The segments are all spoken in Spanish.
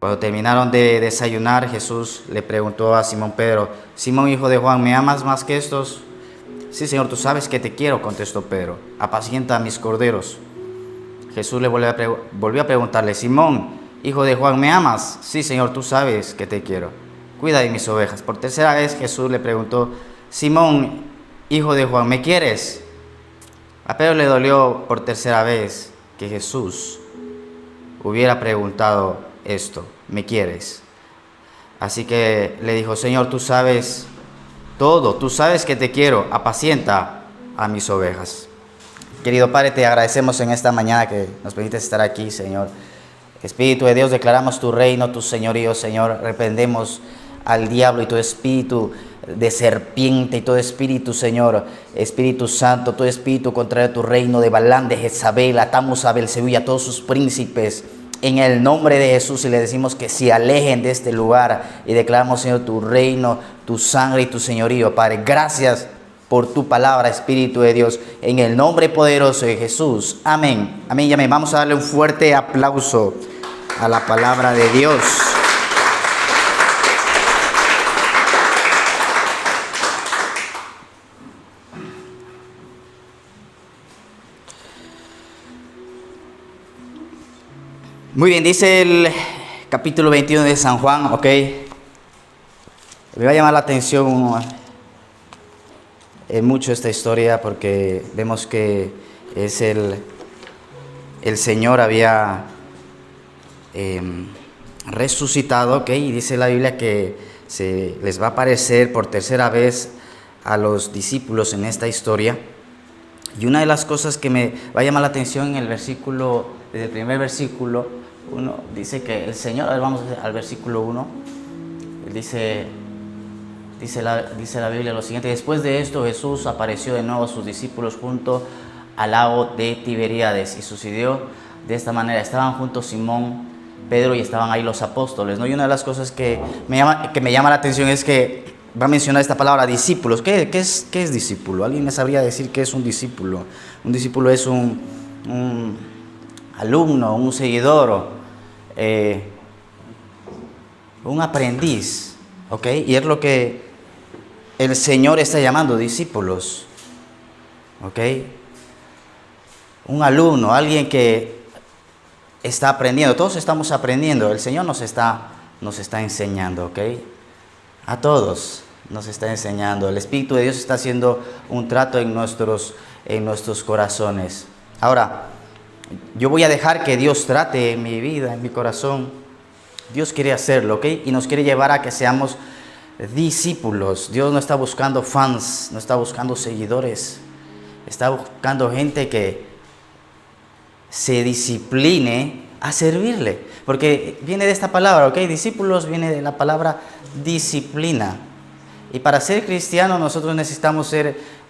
Cuando terminaron de desayunar, Jesús le preguntó a Simón Pedro: Simón, hijo de Juan, ¿me amas más que estos? Sí, Señor, tú sabes que te quiero, contestó Pedro. Apacienta a mis corderos. Jesús le volvió a preguntarle: Simón, hijo de Juan, ¿me amas? Sí, Señor, tú sabes que te quiero. Cuida de mis ovejas. Por tercera vez Jesús le preguntó: Simón, hijo de Juan, ¿me quieres? A Pedro le dolió por tercera vez que Jesús hubiera preguntado esto: ¿me quieres? Así que le dijo: Señor, tú sabes todo, tú sabes que te quiero, apacienta a mis ovejas. Querido Padre, te agradecemos en esta mañana que nos permites estar aquí, Señor. Espíritu de Dios, declaramos tu reino, tu señorío, Señor. Reprendemos al diablo y todo espíritu de serpiente y todo espíritu, Señor, Espíritu Santo, todo espíritu contrario a tu reino, de Balaam, de Jezabel. Atamos a Belcebú y a todos sus príncipes en el nombre de Jesús, y le decimos que se alejen de este lugar, y declaramos, Señor, tu reino, tu sangre y tu señorío. Padre, gracias por tu palabra, Espíritu de Dios, en el nombre poderoso de Jesús. Amén. Amén y amén. Vamos a darle un fuerte aplauso a la palabra de Dios. Muy bien, dice el capítulo 21 de San Juan, ok. Me va a llamar la atención mucho esta historia, porque vemos que es el Señor había resucitado, ok. Y dice la Biblia que se les va a aparecer por tercera vez a los discípulos en esta historia. Y una de las cosas que me va a llamar la atención en el versículo, desde el primer versículo 1, dice que el Señor, a ver, vamos al versículo 1, dice la Biblia lo siguiente: después de esto Jesús apareció de nuevo a sus discípulos junto al lago de Tiberíades, y sucedió de esta manera: estaban juntos Simón, Pedro, y estaban ahí los apóstoles, ¿no? Y una de las cosas que me llama la atención es que va a mencionar esta palabra discípulos. ¿Qué es discípulo? ¿Alguien me sabría decir qué es un discípulo? Un discípulo es un alumno, un seguidor, un aprendiz, ¿ok? Y es lo que el Señor está llamando discípulos, ¿ok? Un alumno, alguien que está aprendiendo. Todos estamos aprendiendo. El Señor nos está enseñando, ¿ok? A todos nos está enseñando. El Espíritu de Dios está haciendo un trato en nuestros corazones. Ahora, yo voy a dejar que Dios trate en mi vida, en mi corazón. Dios quiere hacerlo, ¿ok? Y nos quiere llevar a que seamos discípulos. Dios no está buscando fans, no está buscando seguidores. Está buscando gente que se discipline a servirle. Porque viene de esta palabra, ¿ok? Discípulos viene de la palabra disciplina. Y para ser cristianos nosotros necesitamos ser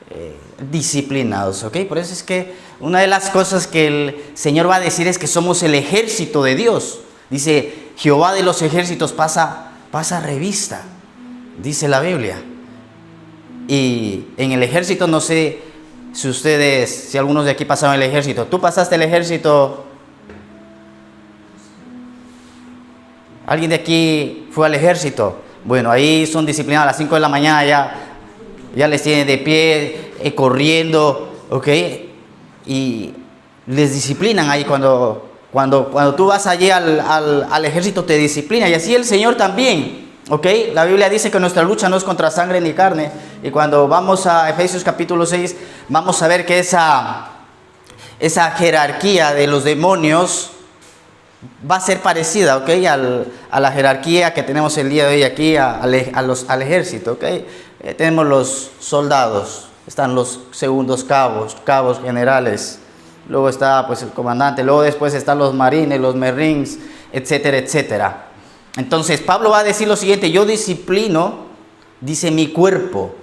disciplinados, ¿ok? Por eso es que una de las cosas que el Señor va a decir es que somos el ejército de Dios. Dice: Jehová de los ejércitos pasa revista, dice la Biblia. Y en el ejército, no sé si algunos de aquí pasaron el ejército. ¿Tú pasaste el ejército? ¿Alguien de aquí fue al ejército? Bueno, ahí son disciplinados. A las 5 de la mañana ya les tienen de pie, corriendo, ¿ok? Y les disciplinan ahí. Cuando tú vas allí al ejército, te disciplina. Y así el Señor también, ¿ok? La Biblia dice que nuestra lucha no es contra sangre ni carne. Y cuando vamos a Efesios capítulo 6, vamos a ver que esa jerarquía de los demonios va a ser parecida, ¿ok? A la jerarquía que tenemos el día de hoy aquí, al ejército, ¿ok? Tenemos los soldados, están los segundos cabos generales, luego está pues el comandante, luego después están los marines, los marines, etcétera, etcétera. Entonces Pablo va a decir lo siguiente: yo disciplino, dice, mi cuerpo,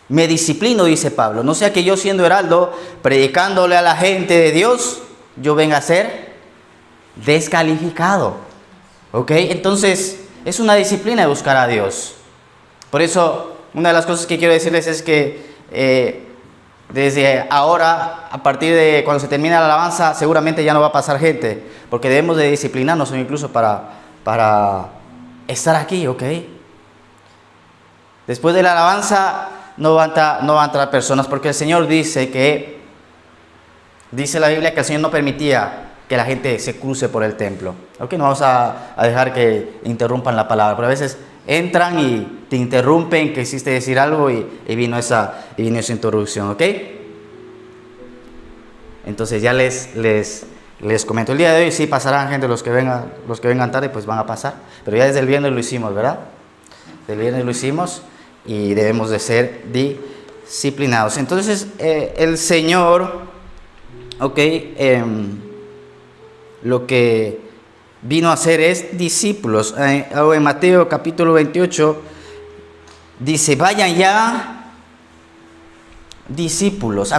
me disciplino, dice Pablo, no sea que yo, siendo heraldo, predicándole a la gente de Dios, yo venga a ser descalificado, ¿ok? Entonces es una disciplina de buscar a Dios. Por eso una de las cosas que quiero decirles es que desde ahora, a partir de cuando se termine la alabanza, seguramente ya no va a pasar gente, porque debemos de disciplinarnos incluso para para estar aquí, ¿ok? Después de la alabanza no van a entrar personas, porque el Señor dice la Biblia que el Señor no permitía que la gente se cruce por el templo. ¿Ok? No vamos a dejar que interrumpan la palabra, pero a veces entran y te interrumpen, que quisiste decir algo y vino esa introducción, ¿ok? Entonces ya les comento. El día de hoy sí pasarán gente, los que vengan tarde pues van a pasar, pero ya desde el viernes lo hicimos, ¿verdad? Del viernes lo hicimos y debemos de ser disciplinados. Entonces el Señor, ¿ok? Lo que vino a hacer es discípulos. En Mateo capítulo 28 dice, vayan ya discípulos.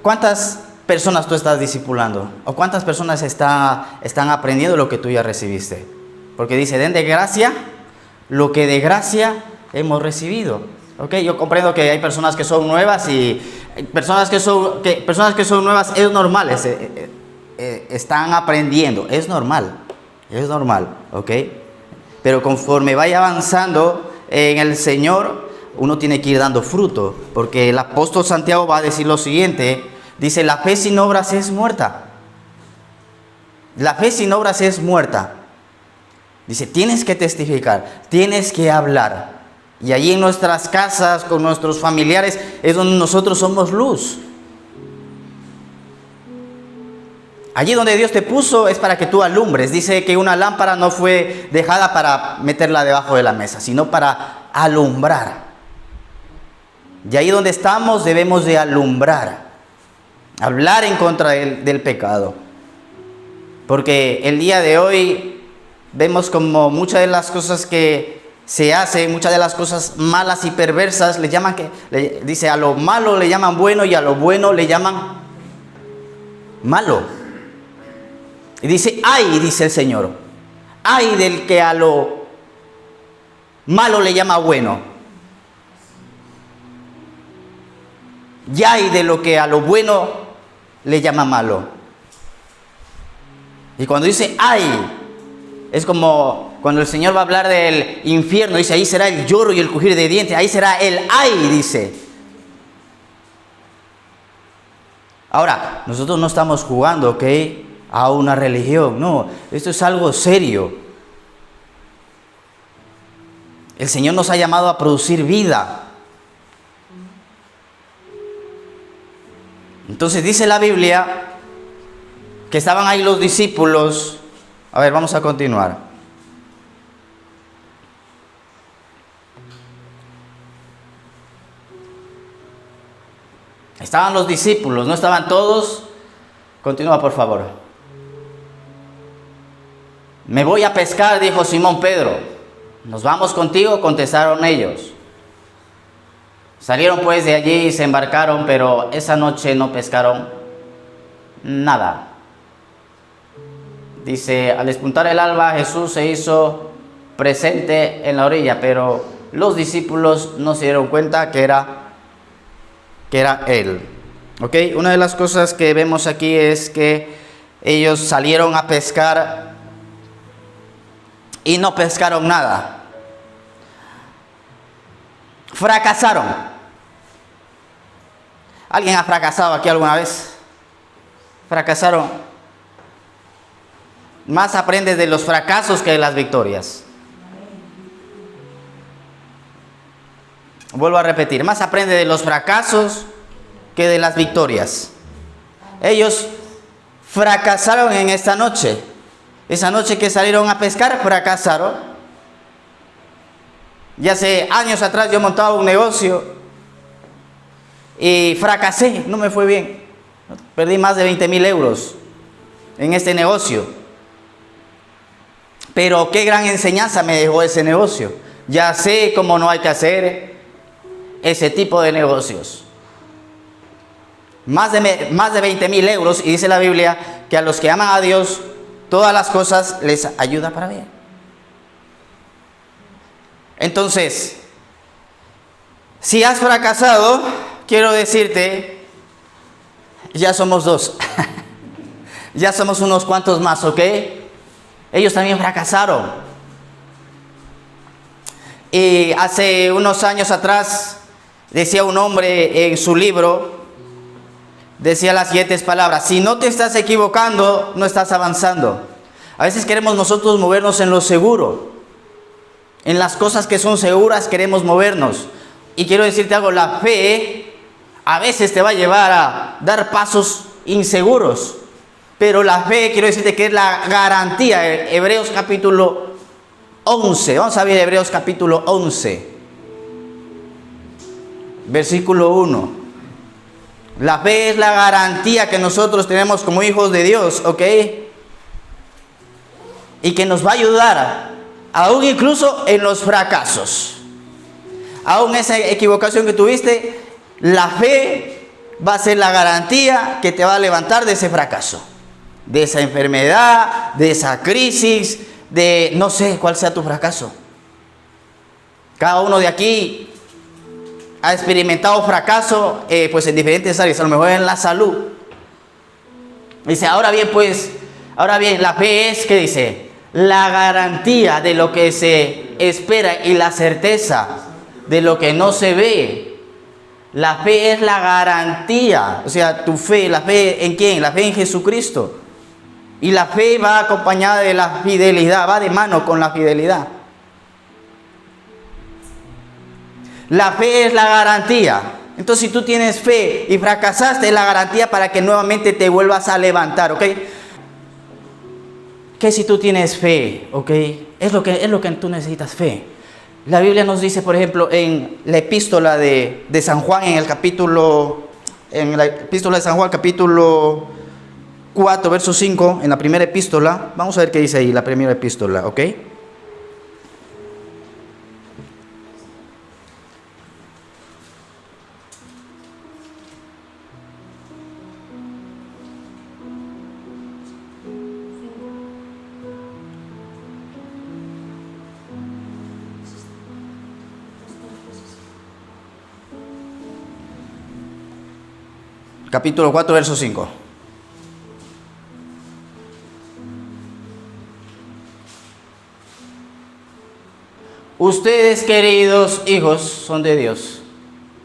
¿Cuántas personas tú estás discipulando? ¿O cuántas personas están aprendiendo lo que tú ya recibiste? Porque dice, den de gracia lo que de gracia hemos recibido. ¿Ok? Yo comprendo que hay personas que son nuevas y personas que son nuevas es normal. Están aprendiendo, es normal, ¿ok? Pero conforme vaya avanzando en el Señor, uno tiene que ir dando fruto, porque el apóstol Santiago va a decir lo siguiente, dice, la fe sin obras es muerta. La fe sin obras es muerta. Dice, tienes que testificar, tienes que hablar. Y allí en nuestras casas, con nuestros familiares, es donde nosotros somos luz. Allí donde Dios te puso es para que tú alumbres. Dice que una lámpara no fue dejada para meterla debajo de la mesa, sino para alumbrar. Y ahí donde estamos debemos de alumbrar. Hablar en contra del pecado. Porque el día de hoy vemos como muchas de las cosas que se hacen, muchas de las cosas malas y perversas, dice a lo malo le llaman bueno y a lo bueno le llaman malo. Y dice, ay, dice el Señor, ay del que a lo malo le llama bueno. Y ay de lo que a lo bueno le llama malo. Y cuando dice ay, es como cuando el Señor va a hablar del infierno, dice, ahí será el lloro y el crujir de dientes, ahí será el ay, dice. Ahora, nosotros no estamos jugando, ¿ok?, a una religión, no, esto es algo serio. El Señor nos ha llamado a producir vida. Entonces dice la Biblia que estaban ahí los discípulos. A ver, vamos a continuar. Estaban los discípulos, no estaban todos. Continúa, por favor. Me voy a pescar, dijo Simón Pedro. ¿Nos vamos contigo?, contestaron ellos. Salieron pues de allí y se embarcaron, pero esa noche no pescaron nada. Dice, al despuntar el alba, Jesús se hizo presente en la orilla, pero los discípulos no se dieron cuenta que era Él. ¿Ok? Una de las cosas que vemos aquí es que ellos salieron a pescar y no pescaron nada. Fracasaron. ¿Alguien ha fracasado aquí alguna vez? Fracasaron. Más aprendes de los fracasos que de las victorias. Vuelvo a repetir, más aprende de los fracasos que de las victorias. Ellos fracasaron en esta noche. Esa noche que salieron a pescar, fracasaron. Ya hace años atrás yo montaba un negocio y fracasé, no me fue bien. Perdí más de 20,000 euros en este negocio. Pero qué gran enseñanza me dejó ese negocio. Ya sé cómo no hay que hacer ese tipo de negocios. Más de 20,000 euros, y dice la Biblia que a los que aman a Dios, todas las cosas les ayudan para bien. Entonces, si has fracasado, quiero decirte, ya somos dos. Ya somos unos cuantos más, ¿ok? Ellos también fracasaron. Y hace unos años atrás decía un hombre en su libro, decía las siguientes palabras: si no te estás equivocando, no estás avanzando. A veces queremos nosotros movernos en lo seguro, en las cosas que son seguras queremos movernos. Y quiero decirte algo, la fe a veces te va a llevar a dar pasos inseguros, pero la fe, quiero decirte que es la garantía. Hebreos capítulo 11, vamos a ver Hebreos capítulo 11, versículo 1. La fe es la garantía que nosotros tenemos como hijos de Dios, ¿ok? Y que nos va a ayudar, aún incluso en los fracasos. Aún esa equivocación que tuviste, la fe va a ser la garantía que te va a levantar de ese fracaso, de esa enfermedad, de esa crisis, de no sé cuál sea tu fracaso. Cada uno de aquí ha experimentado fracaso pues en diferentes áreas, a lo mejor en la salud. Dice, ahora bien, la fe es, ¿qué dice? La garantía de lo que se espera y la certeza de lo que no se ve. La fe es la garantía, o sea, tu fe, ¿la fe en quién? La fe en Jesucristo. Y la fe va acompañada de la fidelidad, va de mano con la fidelidad. La fe es la garantía. Entonces, si tú tienes fe y fracasaste, es la garantía para que nuevamente te vuelvas a levantar, ¿ok? Que si tú tienes fe, ¿ok? Es lo que tú necesitas, fe. La Biblia nos dice, por ejemplo, en la epístola de San Juan, en la epístola de San Juan, capítulo 4, verso 5, en la primera epístola, vamos a ver qué dice ahí, la primera epístola, ¿ok? Capítulo 4, verso 5. Ustedes, queridos hijos, son de Dios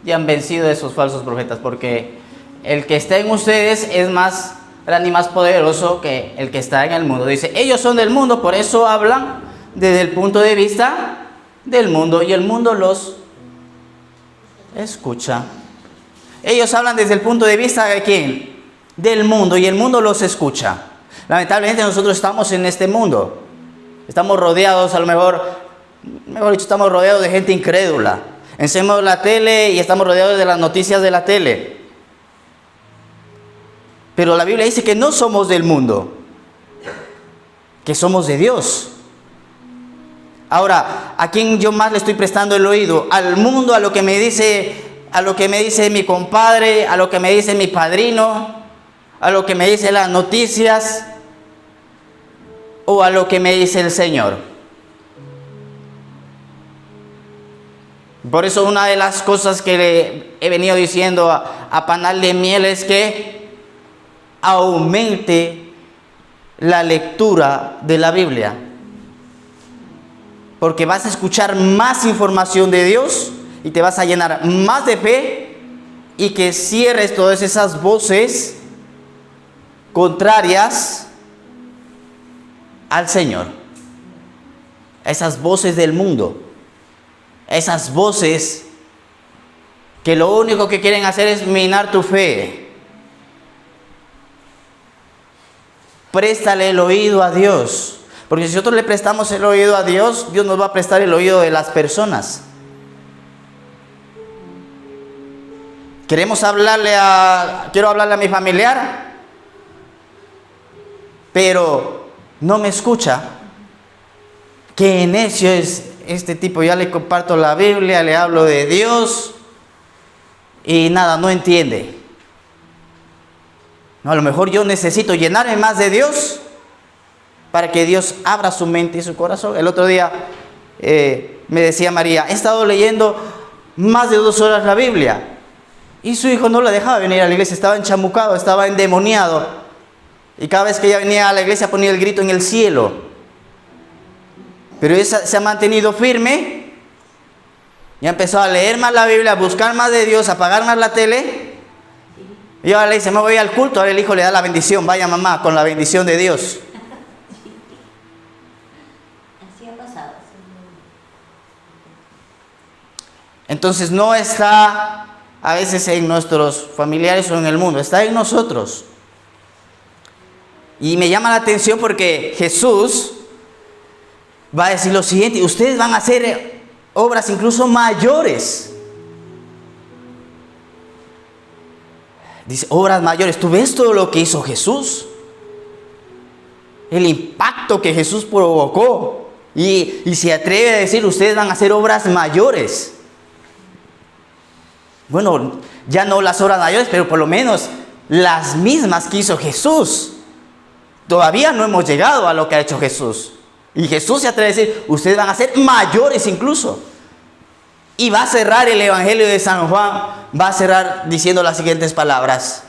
y han vencido a esos falsos profetas, porque el que está en ustedes es más grande y más poderoso que el que está en el mundo. Dice, ellos son del mundo, por eso hablan desde el punto de vista del mundo y el mundo los escucha. Ellos hablan desde el punto de vista de ¿quién? Del mundo, y el mundo los escucha. Lamentablemente nosotros estamos en este mundo. Estamos rodeados, mejor dicho, estamos rodeados de gente incrédula. Encendemos la tele y estamos rodeados de las noticias de la tele. Pero la Biblia dice que no somos del mundo, que somos de Dios. Ahora, ¿a quién yo más le estoy prestando el oído? ¿Al mundo, a lo que me dice mi compadre, a lo que me dice mi padrino, a lo que me dicen las noticias, o a lo que me dice el Señor? Por eso una de las cosas que le he venido diciendo a Panal de Miel es que aumente la lectura de la Biblia, porque vas a escuchar más información de Dios y te vas a llenar más de fe, y que cierres todas esas voces contrarias al Señor, esas voces del mundo, esas voces que lo único que quieren hacer es minar tu fe. Préstale el oído a Dios, porque si nosotros le prestamos el oído a Dios, Dios nos va a prestar el oído de las personas. Quiero hablarle a mi familiar, pero no me escucha. Qué necio es este tipo. Ya le comparto la Biblia, le hablo de Dios y nada, no entiende. No, a lo mejor yo necesito llenarme más de Dios para que Dios abra su mente y su corazón. El otro día me decía María, he estado leyendo más de 2 horas la Biblia. Y su hijo no la dejaba venir a la iglesia, estaba enchamucado, estaba endemoniado. Y cada vez que ella venía a la iglesia ponía el grito en el cielo. Pero ella se ha mantenido firme Ya empezó a leer más la Biblia, a buscar más de Dios, a apagar más la tele. Y ahora le dice, me voy al culto. Ahora el hijo le da la bendición. Vaya mamá, con la bendición de Dios. Así ha pasado. Entonces no está a veces en nuestros familiares o en el mundo, está en nosotros. Y me llama la atención porque Jesús va a decir lo siguiente: ustedes van a hacer obras incluso mayores. Dice, obras mayores. ¿Tú ves todo lo que hizo Jesús? El impacto que Jesús provocó. Y se atreve a decir, ustedes van a hacer obras mayores. Bueno, ya no las obras mayores, pero por lo menos las mismas que hizo Jesús. Todavía no hemos llegado a lo que ha hecho Jesús. Y Jesús se atreve a decir, ustedes van a ser mayores incluso. Y va a cerrar el Evangelio de San Juan, va a cerrar diciendo las siguientes palabras.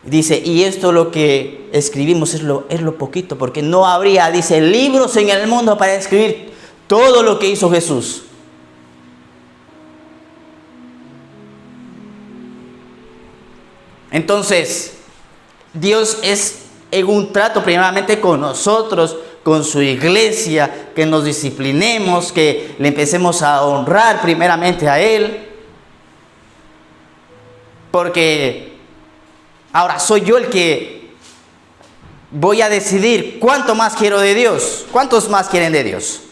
Dice, y esto lo que escribimos es lo poquito, porque no habría, dice, libros en el mundo para escribir todo lo que hizo Jesús. Entonces, Dios es en un trato primeramente con nosotros, con su iglesia, que nos disciplinemos, que le empecemos a honrar primeramente a Él. Porque ahora soy yo el que voy a decidir cuánto más quiero de Dios. ¿Cuántos más quieren de Dios?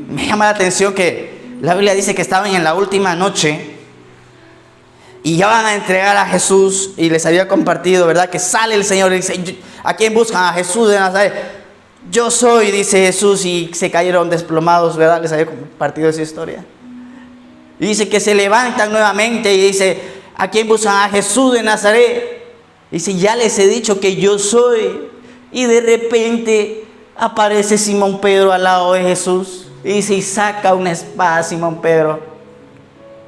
Me llama la atención que la Biblia dice que estaban en la última noche y ya van a entregar a Jesús, y les había compartido, ¿verdad? Que sale el Señor y dice, ¿a quién buscan? A Jesús de Nazaret. Yo soy, dice Jesús, y se cayeron desplomados, ¿verdad? Les había compartido esa historia. Y dice que se levantan nuevamente y dice, ¿a quién buscan? A Jesús de Nazaret. Y dice, ya les he dicho que yo soy. Y de repente aparece Simón Pedro al lado de Jesús. Y dice, y saca una espada Simón Pedro.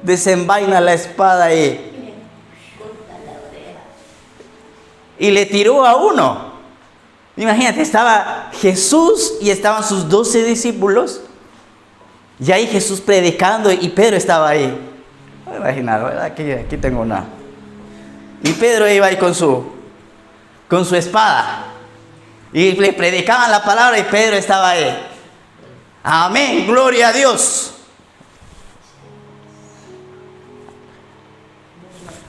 Desenvaina la espada y le tiró a uno. Imagínate, estaba Jesús y estaban sus 12 discípulos. Y ahí Jesús predicando y Pedro estaba ahí. Imaginar, ¿verdad? Aquí tengo una. Y Pedro iba ahí con su espada. Y le predicaban la palabra y Pedro estaba ahí. Amén, gloria a Dios.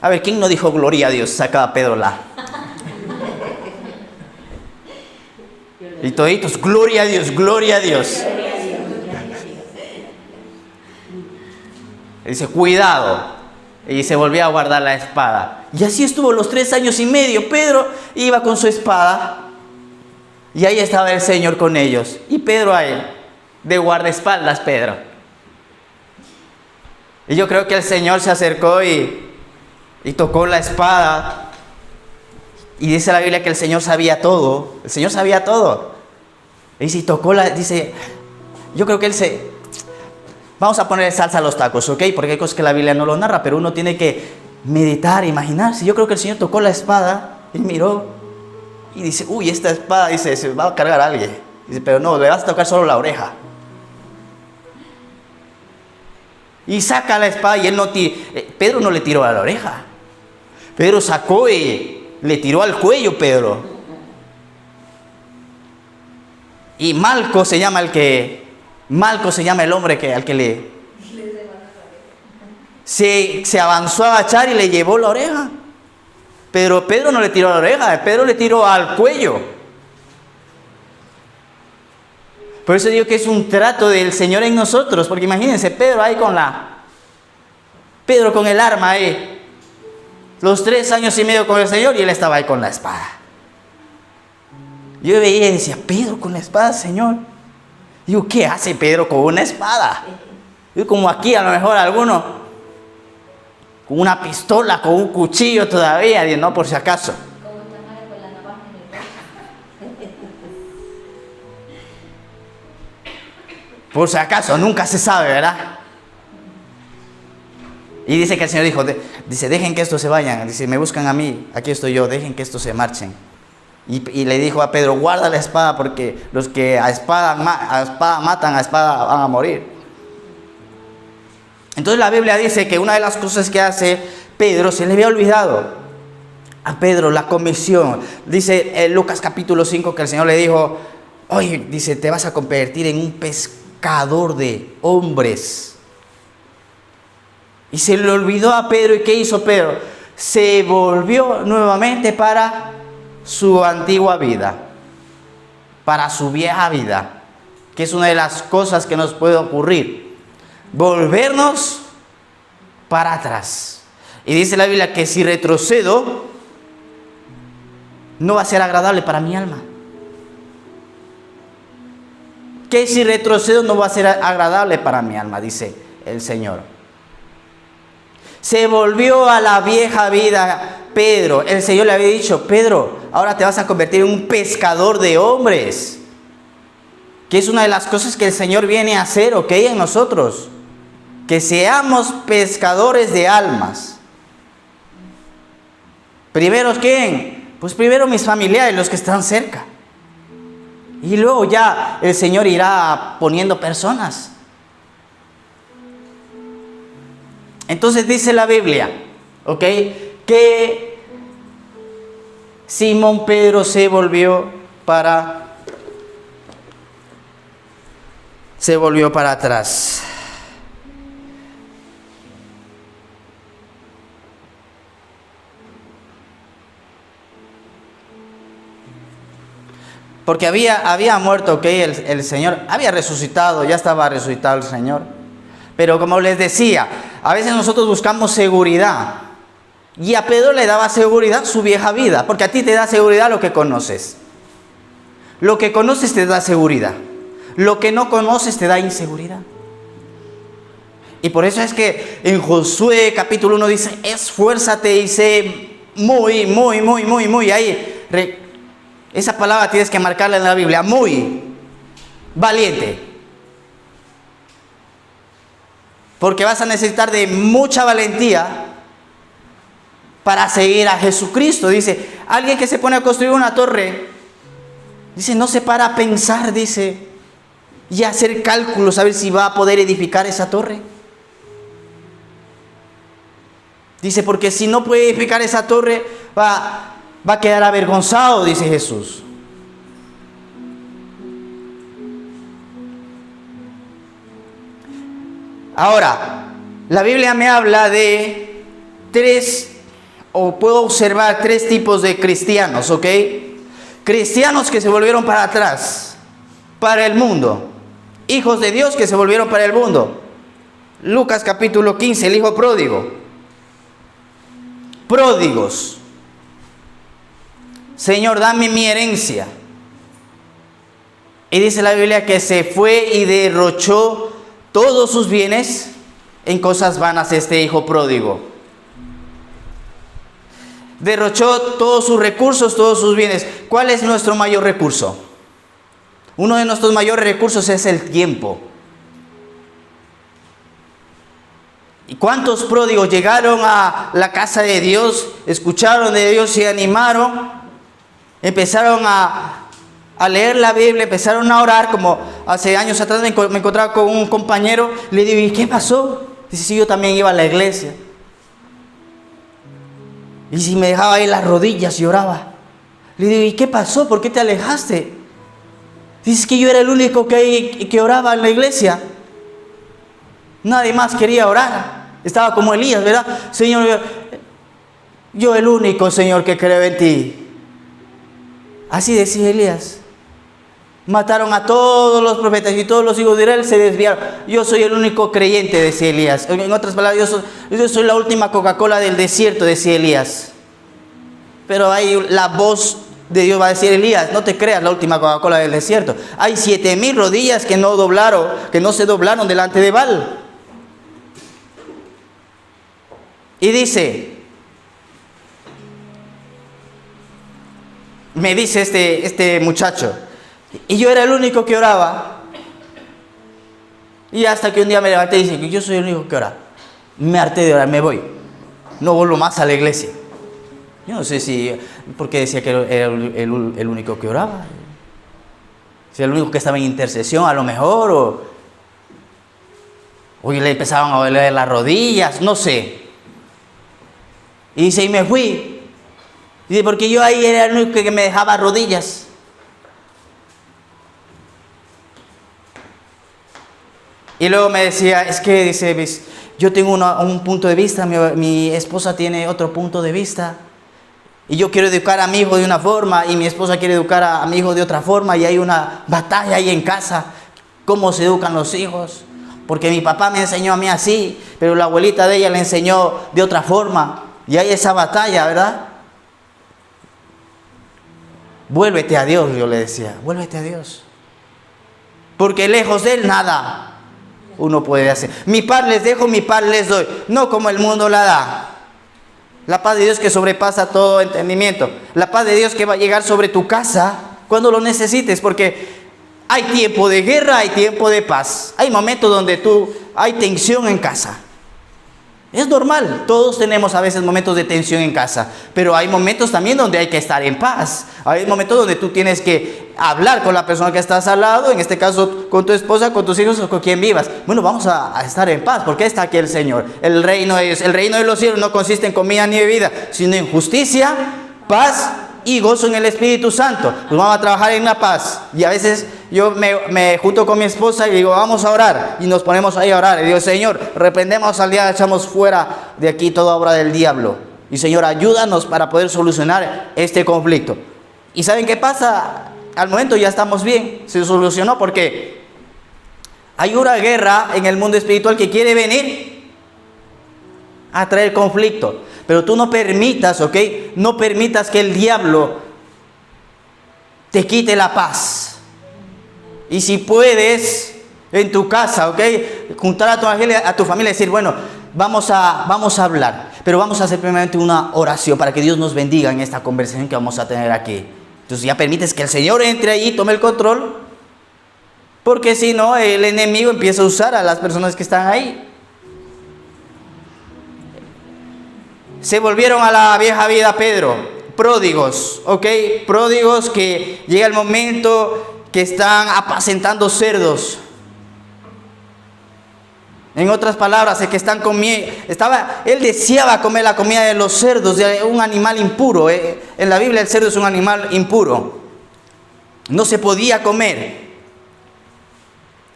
A ver, ¿quién no dijo gloria a Dios? Sacaba Pedro la. Y toditos, gloria a Dios, gloria a Dios. Dice, cuidado. Y se volvió a guardar la espada. Y así estuvo los 3 años y medio. Pedro iba con su espada. Y ahí estaba el Señor con ellos. Y Pedro ahí, de guardaespaldas, Pedro. Y yo creo que el Señor se acercó y tocó la espada. Y dice la Biblia que el Señor sabía todo. El Señor sabía todo. Y si tocó dice, yo creo que Él vamos a poner salsa a los tacos, ¿ok? Porque hay cosas que la Biblia no lo narra, pero uno tiene que meditar, imaginarse. Yo creo que el Señor tocó la espada y miró y dice, uy, esta espada, dice, se va a cargar a alguien. Dice, pero no, le vas a tocar solo la oreja. Y saca la espada y Pedro no le tiró a la oreja. Pedro sacó y le tiró al cuello, Pedro. Y Malco se llama el hombre al que le se avanzó a agachar y le llevó la oreja. Pero Pedro no le tiró a la oreja, Pedro le tiró al cuello. Por eso digo que es un trato del Señor en nosotros, porque imagínense, Pedro ahí con el arma ahí. Los 3 años y medio con el Señor y él estaba ahí con la espada. Yo veía y decía, Pedro con la espada, Señor. Digo, ¿qué hace Pedro con una espada? Yo como aquí a lo mejor alguno con una pistola, con un cuchillo todavía, digo, no, por si acaso. Por si acaso, nunca se sabe, ¿verdad? Y dice que el Señor dijo, dice, dejen que estos se vayan. Dice, me buscan a mí, aquí estoy yo, dejen que estos se marchen. Y le dijo a Pedro, guarda la espada porque los que a espada matan, a espada van a morir. Entonces la Biblia dice que una de las cosas que hace Pedro, se le había olvidado a Pedro la comisión. Dice en Lucas capítulo 5 que el Señor le dijo, oye, dice, te vas a convertir en un pescador de hombres. Y se le olvidó a Pedro. ¿Y qué hizo Pedro? Se volvió nuevamente para su antigua vida, para su vieja vida, que es una de las cosas que nos puede ocurrir, volvernos para atrás. Y dice la Biblia que si retrocedo, no va a ser agradable para mi alma. Que si retrocedo no va a ser agradable para mi alma, dice el Señor. Se volvió a la vieja vida Pedro. El Señor le había dicho, Pedro, ahora te vas a convertir en un pescador de hombres. Que es una de las cosas que el Señor viene a hacer, ¿ok? En nosotros. Que seamos pescadores de almas. ¿Primero quién? Pues primero mis familiares, los que están cerca. Y luego ya el Señor irá poniendo personas. Entonces dice la Biblia, ¿ok? Que Simón Pedro se volvió para atrás. Porque había muerto, ¿ok? El Señor había resucitado, ya estaba resucitado el Señor. Pero como les decía, a veces nosotros buscamos seguridad. Y a Pedro le daba seguridad su vieja vida, porque a ti te da seguridad lo que conoces. Lo que conoces te da seguridad. Lo que no conoces te da inseguridad. Y por eso es que en Josué capítulo 1 dice, esfuérzate y sé muy ahí. Esa palabra tienes que marcarla en la Biblia, muy valiente. Porque vas a necesitar de mucha valentía para seguir a Jesucristo. Dice, alguien que se pone a construir una torre, dice, no se para a pensar, dice, y a hacer cálculos, a ver si va a poder edificar esa torre. Dice, porque si no puede edificar esa torre, va a quedar avergonzado, dice Jesús. Ahora, la Biblia me habla de puedo observar tres tipos de cristianos, ¿ok? Cristianos que se volvieron para atrás, para el mundo. Hijos de Dios que se volvieron para el mundo. Lucas capítulo 15, el hijo pródigo. Pródigos. Señor, dame mi herencia. Y dice la Biblia que se fue y derrochó todos sus bienes en cosas vanas este hijo pródigo. Derrochó todos sus recursos, todos sus bienes. ¿Cuál es nuestro mayor recurso? Uno de nuestros mayores recursos es el tiempo. ¿Y cuántos pródigos llegaron a la casa de Dios, escucharon de Dios, se animaron, empezaron a leer la Biblia, empezaron a orar? Como hace años atrás me encontraba con un compañero, le digo, ¿y qué pasó? Dice, sí, yo también iba a la iglesia. Y si me dejaba ahí las rodillas y oraba. Le digo, ¿y qué pasó? ¿Por qué te alejaste? Dice que yo era el único que oraba en la iglesia. Nadie más quería orar. Estaba como Elías, ¿verdad? Señor, yo el único, Señor, que creo en ti. Así decía Elías. Mataron a todos los profetas y todos los hijos de Israel se desviaron. Yo soy el único creyente, decía Elías. En otras palabras, yo soy la última Coca-Cola del desierto, decía Elías. Pero ahí la voz de Dios va a decir, Elías, no te creas la última Coca-Cola del desierto. Hay 7,000 rodillas que no se doblaron delante de Baal. Y dice, me dice este muchacho, y yo era el único que oraba. Y hasta que un día me levanté y dije, yo soy el único que ora. Me harté de orar, me voy. No vuelvo más a la iglesia. Yo no sé si, porque decía que era el único que oraba. Si era el único que estaba en intercesión, a lo mejor, o le empezaban a doler las rodillas, no sé. Y dice, y me fui. Dice, porque yo ahí era el único que me dejaba rodillas. Y luego me decía, es que, dice, yo tengo un punto de vista, mi esposa tiene otro punto de vista. Y yo quiero educar a mi hijo de una forma y mi esposa quiere educar a mi hijo de otra forma. Y hay una batalla ahí en casa. ¿Cómo se educan los hijos? Porque mi papá me enseñó a mí así, pero la abuelita de ella le enseñó de otra forma. Y hay esa batalla, ¿verdad? Vuélvete a Dios, yo le decía. Vuélvete a Dios. Porque lejos de Él nada uno puede hacer. Mi paz les dejo, mi paz les doy. No como el mundo la da. La paz de Dios que sobrepasa todo entendimiento. La paz de Dios que va a llegar sobre tu casa cuando lo necesites. Porque hay tiempo de guerra, hay tiempo de paz. Hay momentos donde hay tensión en casa. Es normal, todos tenemos a veces momentos de tensión en casa, pero hay momentos también donde hay que estar en paz. Hay momentos donde tú tienes que hablar con la persona que estás al lado, en este caso con tu esposa, con tus hijos o con quien vivas. Bueno, vamos a estar en paz, porque está aquí el Señor. El reino de los cielos no consiste en comida ni bebida, sino en justicia, paz y gozo en el Espíritu Santo. Pues vamos a trabajar en la paz. Y a veces yo me junto con mi esposa y digo, vamos a orar. Y nos ponemos ahí a orar. Y digo, Señor, reprendemos al diablo, echamos fuera de aquí toda obra del diablo. Y Señor, ayúdanos para poder solucionar este conflicto. ¿Y saben qué pasa? Al momento ya estamos bien. Se solucionó porque hay una guerra en el mundo espiritual que quiere venir a traer conflicto. Pero tú no permitas, ¿ok? No permitas que el diablo te quite la paz. Y si puedes, en tu casa, ¿ok? Juntar a tu familia y decir, bueno, vamos a hablar. Pero vamos a hacer primeramente una oración para que Dios nos bendiga en esta conversación que vamos a tener aquí. Entonces ya permites que el Señor entre ahí y tome el control. Porque si no, el enemigo empieza a usar a las personas que están ahí. Se volvieron a la vieja vida, Pedro, pródigos, ¿ok? Pródigos que llega el momento que están apacentando cerdos. En otras palabras, es que están comiendo, él deseaba comer la comida de los cerdos, de un animal impuro. En la Biblia el cerdo es un animal impuro. No se podía comer.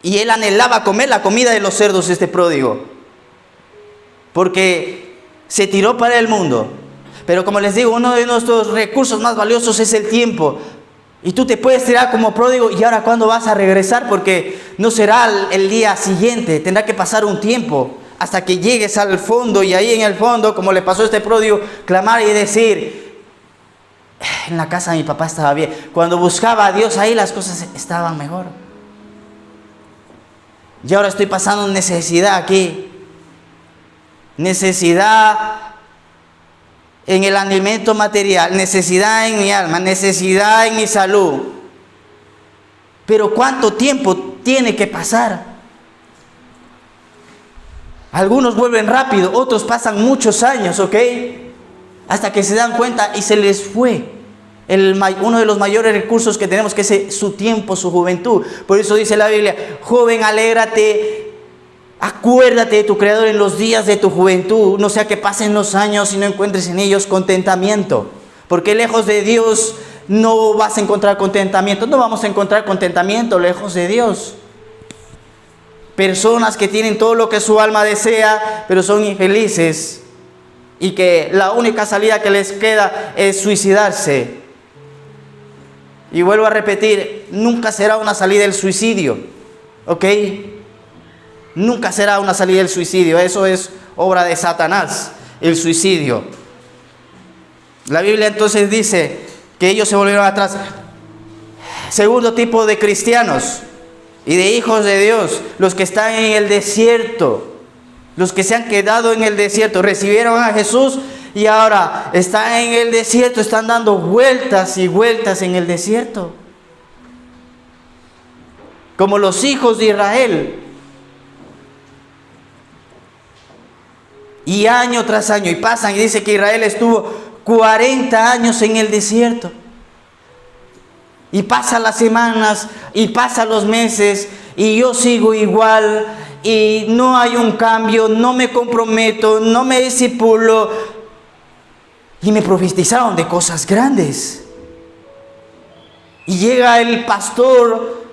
Y él anhelaba comer la comida de los cerdos, este pródigo. Porque se tiró para el mundo. Pero como les digo, uno de nuestros recursos más valiosos es el tiempo. Y tú te puedes tirar como pródigo y ahora ¿cuándo vas a regresar? Porque no será el día siguiente, tendrá que pasar un tiempo hasta que llegues al fondo. Y ahí en el fondo, como le pasó a este pródigo, clamar y decir, en la casa de mi papá estaba bien. Cuando buscaba a Dios ahí las cosas estaban mejor. Y ahora estoy pasando necesidad aquí. Necesidad en el alimento material, necesidad en mi alma, necesidad en mi salud. Pero ¿cuánto tiempo tiene que pasar? Algunos vuelven rápido, otros pasan muchos años, ¿ok? Hasta que se dan cuenta y se les fue uno de los mayores recursos que tenemos, que es su tiempo, su juventud. Por eso dice la Biblia, joven, alégrate, acuérdate de tu Creador en los días de tu juventud, no sea que pasen los años y no encuentres en ellos contentamiento. Porque lejos de Dios no vas a encontrar contentamiento. No vamos a encontrar contentamiento lejos de Dios. Personas que tienen todo lo que su alma desea, pero son infelices. Y que la única salida que les queda es suicidarse. Y vuelvo a repetir, nunca será una salida el suicidio. ¿Ok? Nunca será una salida del suicidio. Eso es obra de Satanás, el suicidio. La Biblia entonces dice que ellos se volvieron atrás. Segundo tipo de cristianos y de hijos de Dios, los que están en el desierto, los que se han quedado en el desierto, recibieron a Jesús y ahora están en el desierto, están dando vueltas y vueltas en el desierto. Como los hijos de Israel. Y año tras año, y pasan, y dice que Israel estuvo 40 años en el desierto. Y pasan las semanas y pasan los meses y yo sigo igual y no hay un cambio, no me comprometo, no me discipulo. Y me profetizaron de cosas grandes. Y llega el pastor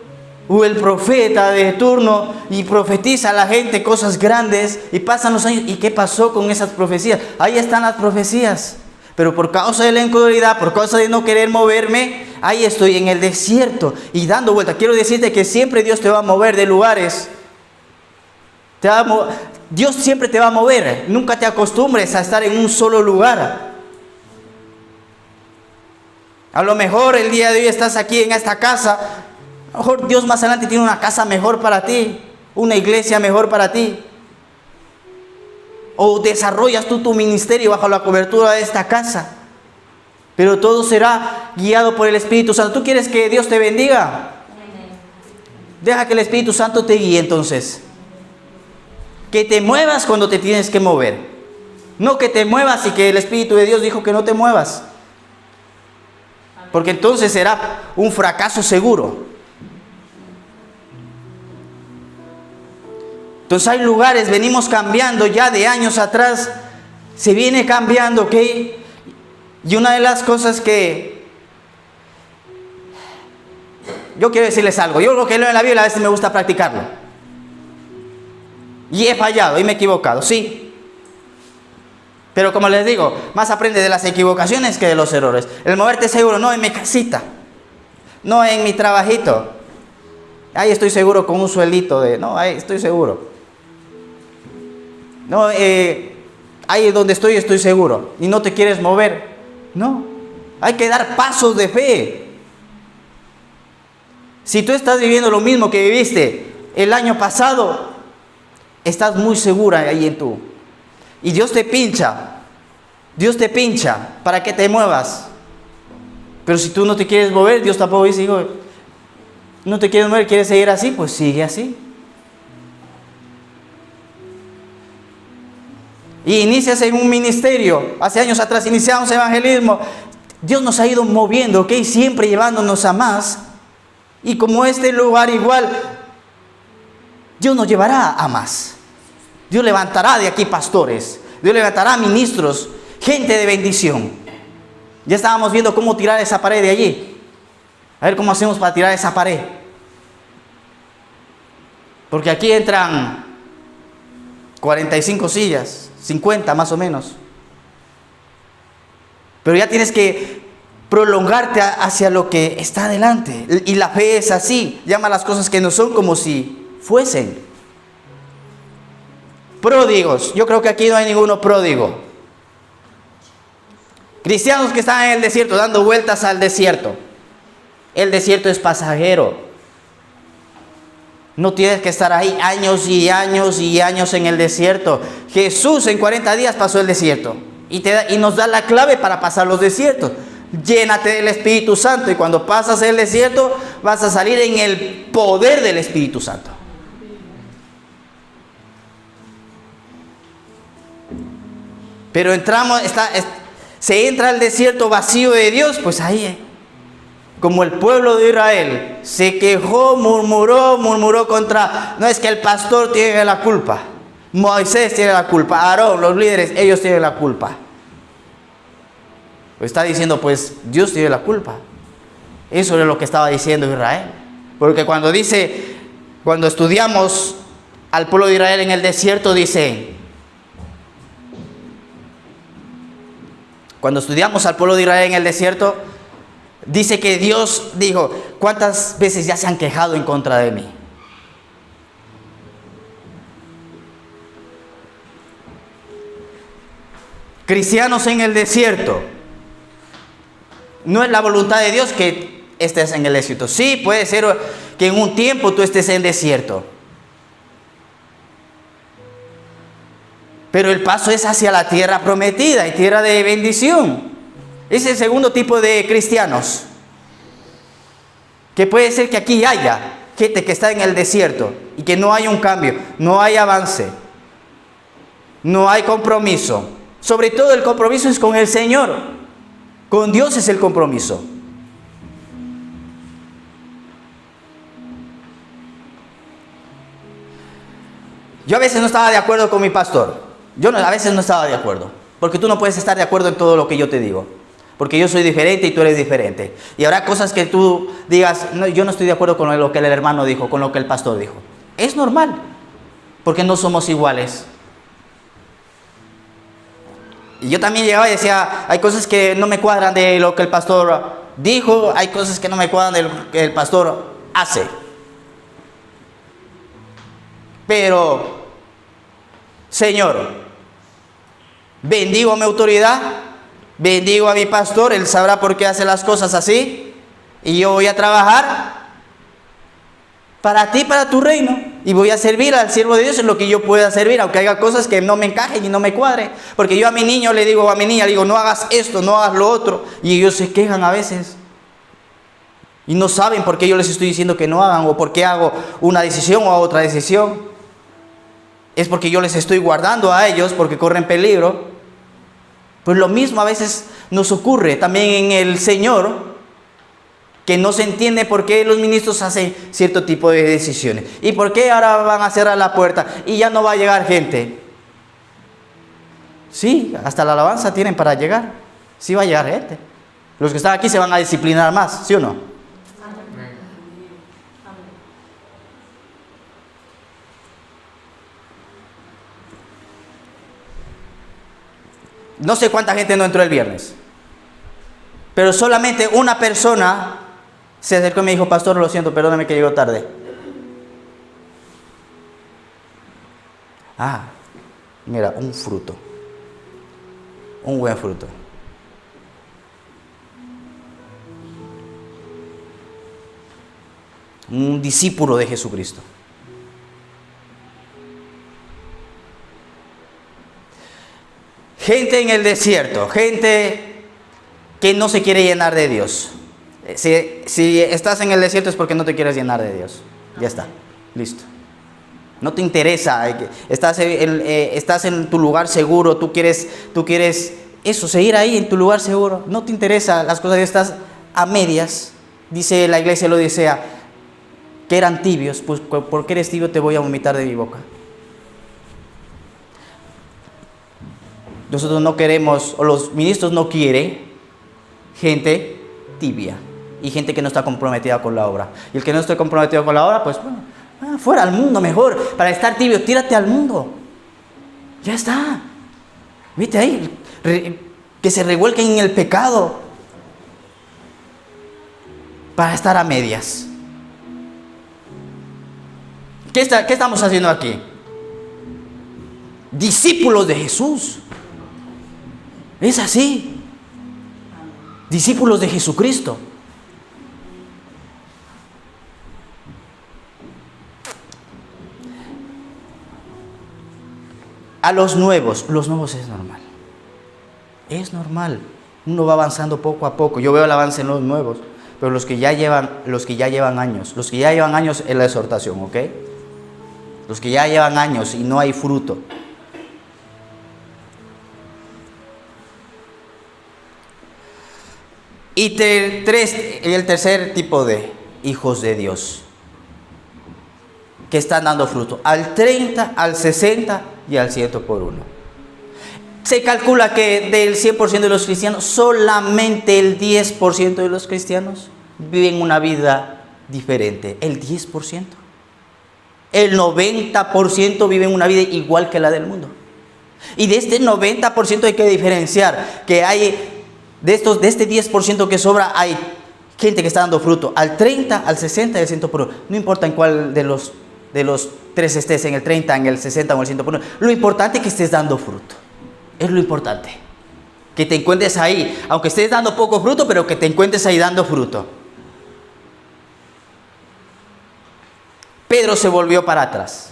o el profeta de turno y profetiza a la gente cosas grandes y pasan los años. ¿Y qué pasó con esas profecías? Ahí están las profecías. Pero por causa de la incredulidad, por causa de no querer moverme, ahí estoy en el desierto y dando vuelta. Quiero decirte que siempre Dios te va a mover de lugares. Dios siempre te va a mover. Nunca te acostumbres a estar en un solo lugar. A lo mejor el día de hoy estás aquí en esta casa. A lo mejor Dios más adelante tiene una casa mejor para ti. Una iglesia mejor para ti. O desarrollas tú tu ministerio bajo la cobertura de esta casa. Pero todo será guiado por el Espíritu Santo. ¿Tú quieres que Dios te bendiga? Deja que el Espíritu Santo te guíe entonces. Que te muevas cuando te tienes que mover. No que te muevas y que el Espíritu de Dios dijo que no te muevas. Porque entonces será un fracaso seguro. Entonces hay lugares, venimos cambiando ya de años atrás. Se viene cambiando, ¿ok? Y una de las cosas que yo quiero decirles algo. Yo lo que leo en la Biblia a veces me gusta practicarlo. Y he fallado y me he equivocado, sí. Pero como les digo, más aprende de las equivocaciones que de los errores. El moverte seguro, no en mi casita, no en mi trabajito. Ahí estoy seguro con un sueldito no, ahí estoy seguro. No, ahí donde estoy seguro. Y no te quieres mover. No, hay que dar pasos de fe. Si tú estás viviendo lo mismo que viviste el año pasado, estás muy segura ahí en tú. Y Dios te pincha para que te muevas. Pero si tú no te quieres mover, Dios tampoco dice, hijo, no te quieres mover, quieres seguir así, pues sigue así. Y inicias en un ministerio. Hace años atrás iniciamos evangelismo. Dios nos ha ido moviendo, ¿ok? Siempre llevándonos a más. Y como este lugar igual, Dios nos llevará a más. Dios levantará de aquí pastores. Dios levantará ministros, gente de bendición. Ya estábamos viendo cómo tirar esa pared de allí. A ver cómo hacemos para tirar esa pared. Porque aquí entran 45 sillas, 50 más o menos. Pero ya tienes que prolongarte hacia lo que está adelante. Y la fe es así. Llama las cosas que no son como si fuesen. Pródigos. Yo creo que aquí no hay ninguno pródigo. Cristianos que están en el desierto, dando vueltas al desierto. El desierto es pasajero. No tienes que estar ahí años y años y años en el desierto. Jesús en 40 días pasó el desierto. Y nos da la clave para pasar los desiertos. Llénate del Espíritu Santo. Y cuando pasas el desierto, vas a salir en el poder del Espíritu Santo. Pero se entra al desierto vacío de Dios, pues ahí, como el pueblo de Israel, se quejó, murmuró contra, no es que el pastor tiene la culpa, Moisés tiene la culpa, Aarón, los líderes, ellos tienen la culpa. Pues está diciendo, pues Dios tiene la culpa. Eso es lo que estaba diciendo Israel. Porque cuando estudiamos al pueblo de Israel en el desierto, cuando estudiamos al pueblo de Israel en el desierto, dice que Dios dijo, ¿cuántas veces ya se han quejado en contra de mí? Cristianos en el desierto. No es la voluntad de Dios que estés en el desierto. Sí, puede ser que en un tiempo tú estés en desierto. Pero el paso es hacia la tierra prometida y tierra de bendición. Es el segundo tipo de cristianos. Que puede ser que aquí haya gente que está en el desierto y que no hay un cambio, no hay avance, no hay compromiso. Sobre todo el compromiso es con el Señor. Con Dios es el compromiso. Yo a veces no estaba de acuerdo con mi pastor. A veces no estaba de acuerdo. Porque tú no puedes estar de acuerdo en todo lo que yo te digo. Porque yo soy diferente y tú eres diferente. Y habrá cosas que tú digas, no, yo no estoy de acuerdo con lo que el hermano dijo, con lo que el pastor dijo. Es normal. Porque no somos iguales. Y yo también llegaba y decía, hay cosas que no me cuadran de lo que el pastor dijo, hay cosas que no me cuadran de lo que el pastor hace. Pero, Señor, bendigo a mi autoridad, bendigo a mi pastor, él sabrá por qué hace las cosas así, y yo voy a trabajar para ti, para tu reino. Y voy a servir al siervo de Dios en lo que yo pueda servir, aunque haya cosas que no me encajen y no me cuadren. Porque yo a mi niño le digo, a mi niña le digo, no hagas esto, no hagas lo otro. Y ellos se quejan a veces. Y no saben por qué yo les estoy diciendo que no hagan, o por qué hago una decisión o otra decisión. Es porque yo les estoy guardando a ellos, porque corren peligro. Pues lo mismo a veces nos ocurre también en el Señor, que no se entiende por qué los ministros hacen cierto tipo de decisiones. ¿Y por qué ahora van a cerrar la puerta y ya no va a llegar gente? Sí, hasta la alabanza tienen para llegar. Sí va a llegar gente. Los que están aquí se van a disciplinar más, ¿sí o no? No sé cuánta gente no entró el viernes. Pero solamente una persona se acercó y me dijo, pastor, lo siento, perdóname que llegó tarde. Ah, mira, un fruto. Un buen fruto. Un discípulo de Jesucristo. Gente en el desierto, gente que no se quiere llenar de Dios. Si estás en el desierto es porque no te quieres llenar de Dios. Ya está, listo. No te interesa, estás en tu lugar seguro, tú quieres eso, seguir ahí en tu lugar seguro. No te interesa las cosas, estás a medias. Dice la iglesia de Odisea que eran tibios, pues porque eres tibio te voy a vomitar de mi boca. Nosotros no queremos, o los ministros no quieren gente tibia y gente que no está comprometida con la obra. Y el que no esté comprometido con la obra, pues bueno, fuera al mundo mejor. Para estar tibio, tírate al mundo. Ya está. Viste ahí, que se revuelquen en el pecado para estar a medias. ¿Qué estamos haciendo aquí? Discípulos de Jesús. Es así. Discípulos de Jesucristo. A los nuevos es normal. Es normal. Uno va avanzando poco a poco. Yo veo el avance en los nuevos, pero los que ya llevan años en la exhortación, ¿ok? Los que ya llevan años y no hay fruto. Y el tercer tipo de hijos de Dios que están dando fruto, al 30, al 60 y al 100 por uno. Se calcula que del 100% de los cristianos, solamente el 10% de los cristianos viven una vida diferente. El 10%. El 90% viven una vida igual que la del mundo. Y de este 90% hay que diferenciar que hay... De este 10% que sobra, hay gente que está dando fruto al 30, al 60 y al 100 por uno. No importa en cuál de los tres estés, en el 30, en el 60 o en el 100 por uno. Lo importante es que estés dando fruto. Es lo importante. Que te encuentres ahí, aunque estés dando poco fruto, pero que te encuentres ahí dando fruto. Pedro se volvió para atrás.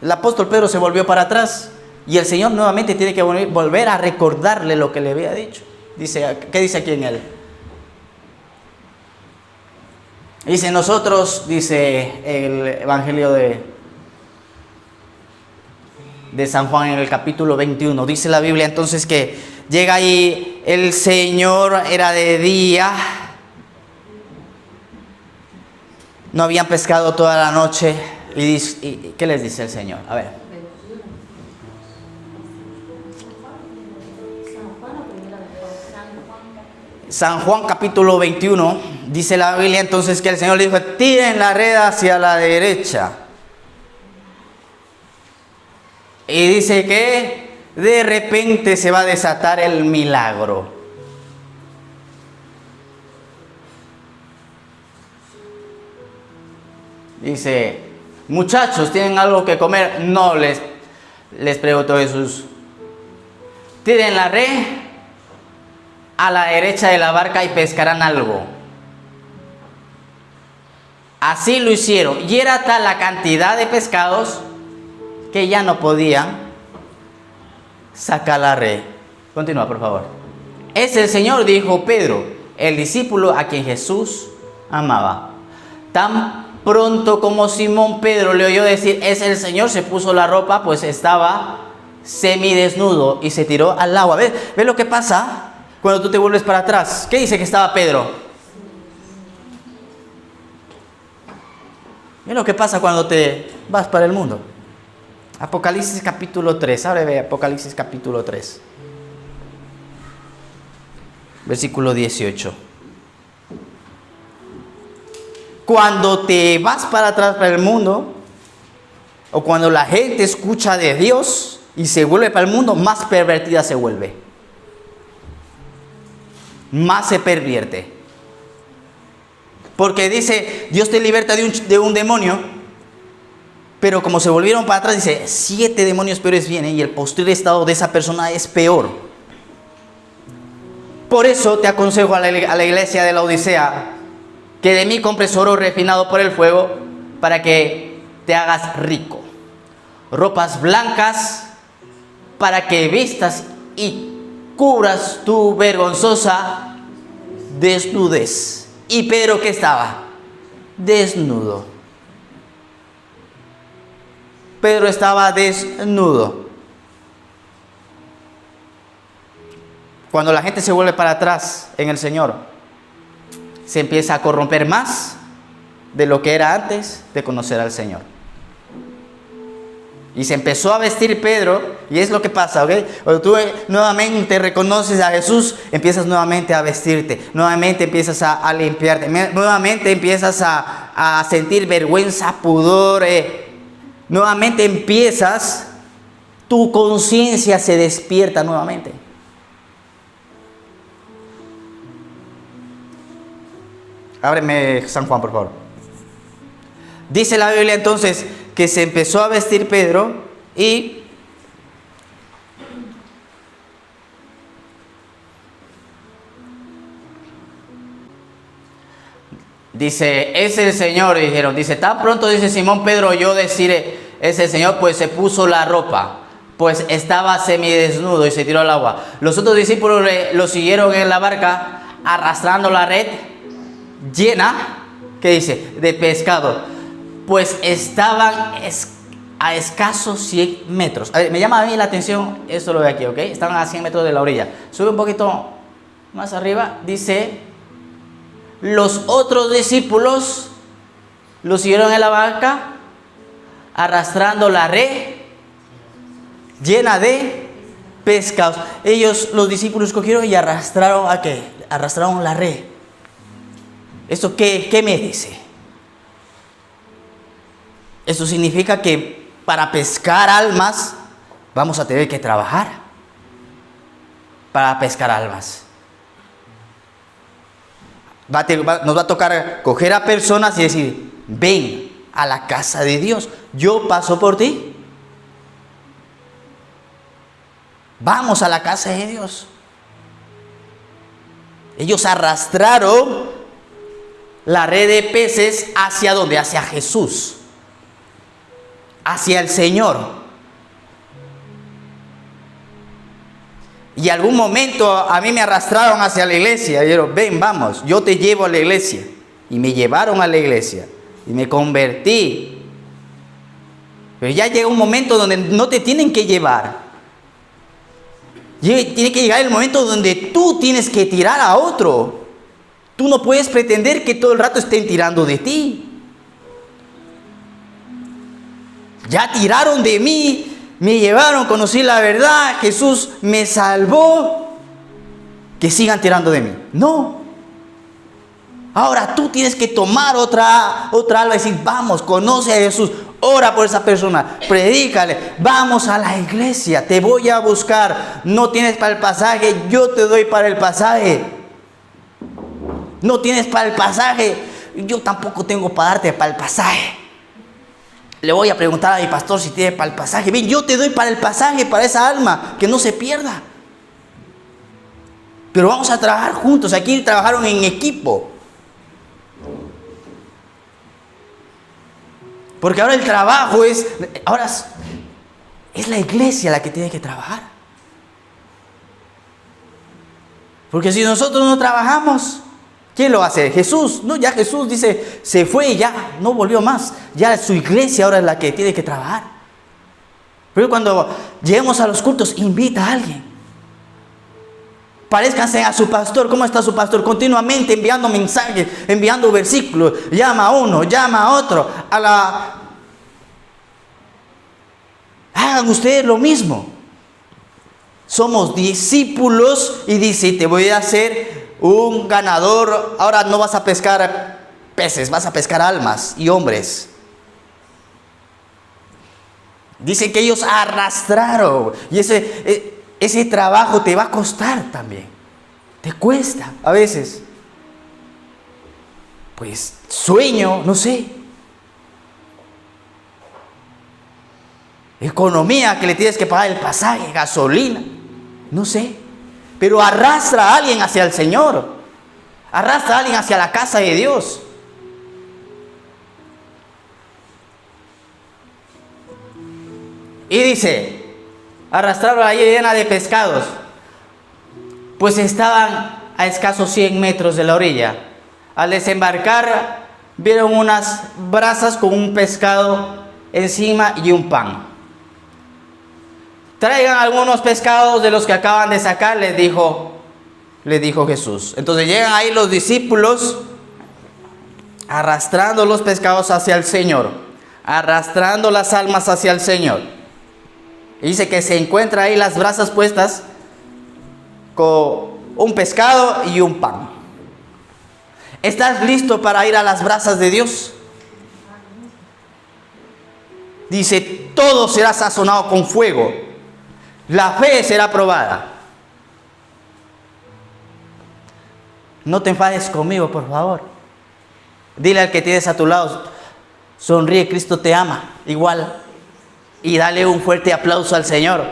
El apóstol Pedro se volvió para atrás. Y el Señor nuevamente tiene que volver a recordarle lo que le había dicho. ¿Qué dice aquí en él? Dice, nosotros, dice el Evangelio de San Juan en el capítulo 21, dice la Biblia entonces que llega ahí El Señor era de día. No habían pescado toda la noche. ¿Y qué les dice el Señor? A ver. San Juan capítulo 21, dice la Biblia entonces que el Señor le dijo, tiren la red hacia la derecha. Y dice que de repente se va a desatar el milagro. Dice, muchachos, ¿tienen algo que comer? No, les preguntó Jesús. Tiren la red a la derecha de la barca y pescarán algo. Así lo hicieron. Y era tal la cantidad de pescados que ya no podían sacar la red. Continúa, por favor. Es el Señor, dijo Pedro, el discípulo a quien Jesús amaba. Tan pronto como Simón Pedro le oyó decir, es el Señor, se puso la ropa, pues estaba semidesnudo y se tiró al agua. ¿Ves lo que pasa cuando tú te vuelves para atrás? ¿Qué dice que estaba Pedro? ¿Ves lo que pasa cuando te vas para el mundo? Apocalipsis capítulo 3. Ahora ve Apocalipsis capítulo 3. Versículo 18. Cuando te vas para atrás para el mundo, o cuando la gente escucha de Dios y se vuelve para el mundo, más pervertida se vuelve. Más se pervierte. Porque dice, Dios te liberta de un demonio, pero como se volvieron para atrás, dice, 7 demonios peores vienen y el posterior estado de esa persona es peor. Por eso te aconsejo a la iglesia de la Odisea, que de mí compres oro refinado por el fuego, para que te hagas rico. Ropas blancas, para que vistas y cubras tu vergonzosa desnudez. Y Pedro, ¿qué estaba? Desnudo. Pedro estaba desnudo. Cuando la gente se vuelve para atrás en el Señor, se empieza a corromper más de lo que era antes de conocer al Señor. Y se empezó a vestir Pedro, y es lo que pasa, ¿ok? Cuando tú nuevamente reconoces a Jesús, empiezas nuevamente a vestirte, nuevamente empiezas a limpiarte, nuevamente empiezas a sentir vergüenza, pudor, nuevamente empiezas, tu conciencia se despierta nuevamente. Ábreme San Juan, por favor. Dice la Biblia entonces que se empezó a vestir Pedro y dice, es el Señor, dijeron. Dice, tan pronto, dice Simón Pedro, yo deciré, es el Señor, pues se puso la ropa, pues estaba semidesnudo y se tiró al agua. Los otros discípulos lo siguieron en la barca, arrastrando la red llena, ¿qué dice? De pescado, pues estaban a escasos 100 metros. A ver, me llama a mí la atención, esto lo ve aquí, ¿ok? Estaban a 100 metros de la orilla. Sube un poquito más arriba, dice, los otros discípulos lo siguieron en la barca, arrastrando la red llena de pescados. Ellos, los discípulos, cogieron y arrastraron, ¿a qué? Arrastraron la red. ¿Esto qué me dice? Eso significa que para pescar almas vamos a tener que trabajar para pescar almas. Nos va a tocar coger a personas y decir, ven a la casa de Dios, yo paso por ti. Vamos a la casa de Dios. Ellos arrastraron la red de peces hacia ¿dónde? Hacia Jesús, hacia el Señor. Y algún momento a mí me arrastraron hacia la iglesia. Y dijeron, ven, vamos, yo te llevo a la iglesia. Y me llevaron a la iglesia y me convertí. Pero ya llega un momento donde no te tienen que llevar. Tiene que llegar el momento donde tú tienes que tirar a otro. Tú no puedes pretender que todo el rato estén tirando de ti. Ya tiraron de mí, me llevaron, conocí la verdad, Jesús me salvó. Que sigan tirando de mí. No. Ahora tú tienes que tomar otra alma y decir, vamos, conoce a Jesús, ora por esa persona, predícale, vamos a la iglesia, te voy a buscar. No tienes para el pasaje, yo te doy para el pasaje. No tienes para el pasaje, yo tampoco tengo para darte para el pasaje. Le voy a preguntar a mi pastor si tiene para el pasaje. Bien, yo te doy para el pasaje, para esa alma, que no se pierda. Pero vamos a trabajar juntos. Aquí trabajaron en equipo. Porque ahora el trabajo es la iglesia la que tiene que trabajar. Porque si nosotros no trabajamos, ¿quién lo va a hacer? Jesús. No, ya Jesús dice, se fue y ya no volvió más. Ya su iglesia ahora es la que tiene que trabajar. Pero cuando lleguemos a los cultos, invita a alguien. Parezcanse a su pastor. ¿Cómo está su pastor? Continuamente enviando mensajes, enviando versículos. Llama a uno, llama a otro. Hagan ustedes lo mismo. Somos discípulos y dice, te voy a hacer un ganador. Ahora no vas a pescar peces, vas a pescar almas y hombres. Dice que ellos arrastraron. Y ese trabajo te va a costar también. Te cuesta a veces. Pues sueño, no sé. Economía que le tienes que pagar el pasaje, gasolina, no sé. Pero arrastra a alguien hacia el Señor. Arrastra a alguien hacia la casa de Dios. Y dice, arrastraron ahí llena de pescados, pues estaban a escasos 100 metros de la orilla. Al desembarcar, vieron unas brasas con un pescado encima y un pan. Traigan algunos pescados de los que acaban de sacar, les dijo Jesús. Entonces llegan ahí los discípulos, arrastrando los pescados hacia el Señor, arrastrando las almas hacia el Señor. Y dice que se encuentra ahí las brasas puestas con un pescado y un pan. ¿Estás listo para ir a las brasas de Dios? Dice, todo será sazonado con fuego. La fe será probada. No te enfades conmigo, por favor. Dile al que tienes a tu lado, sonríe, Cristo te ama. Igual. Y dale un fuerte aplauso al Señor.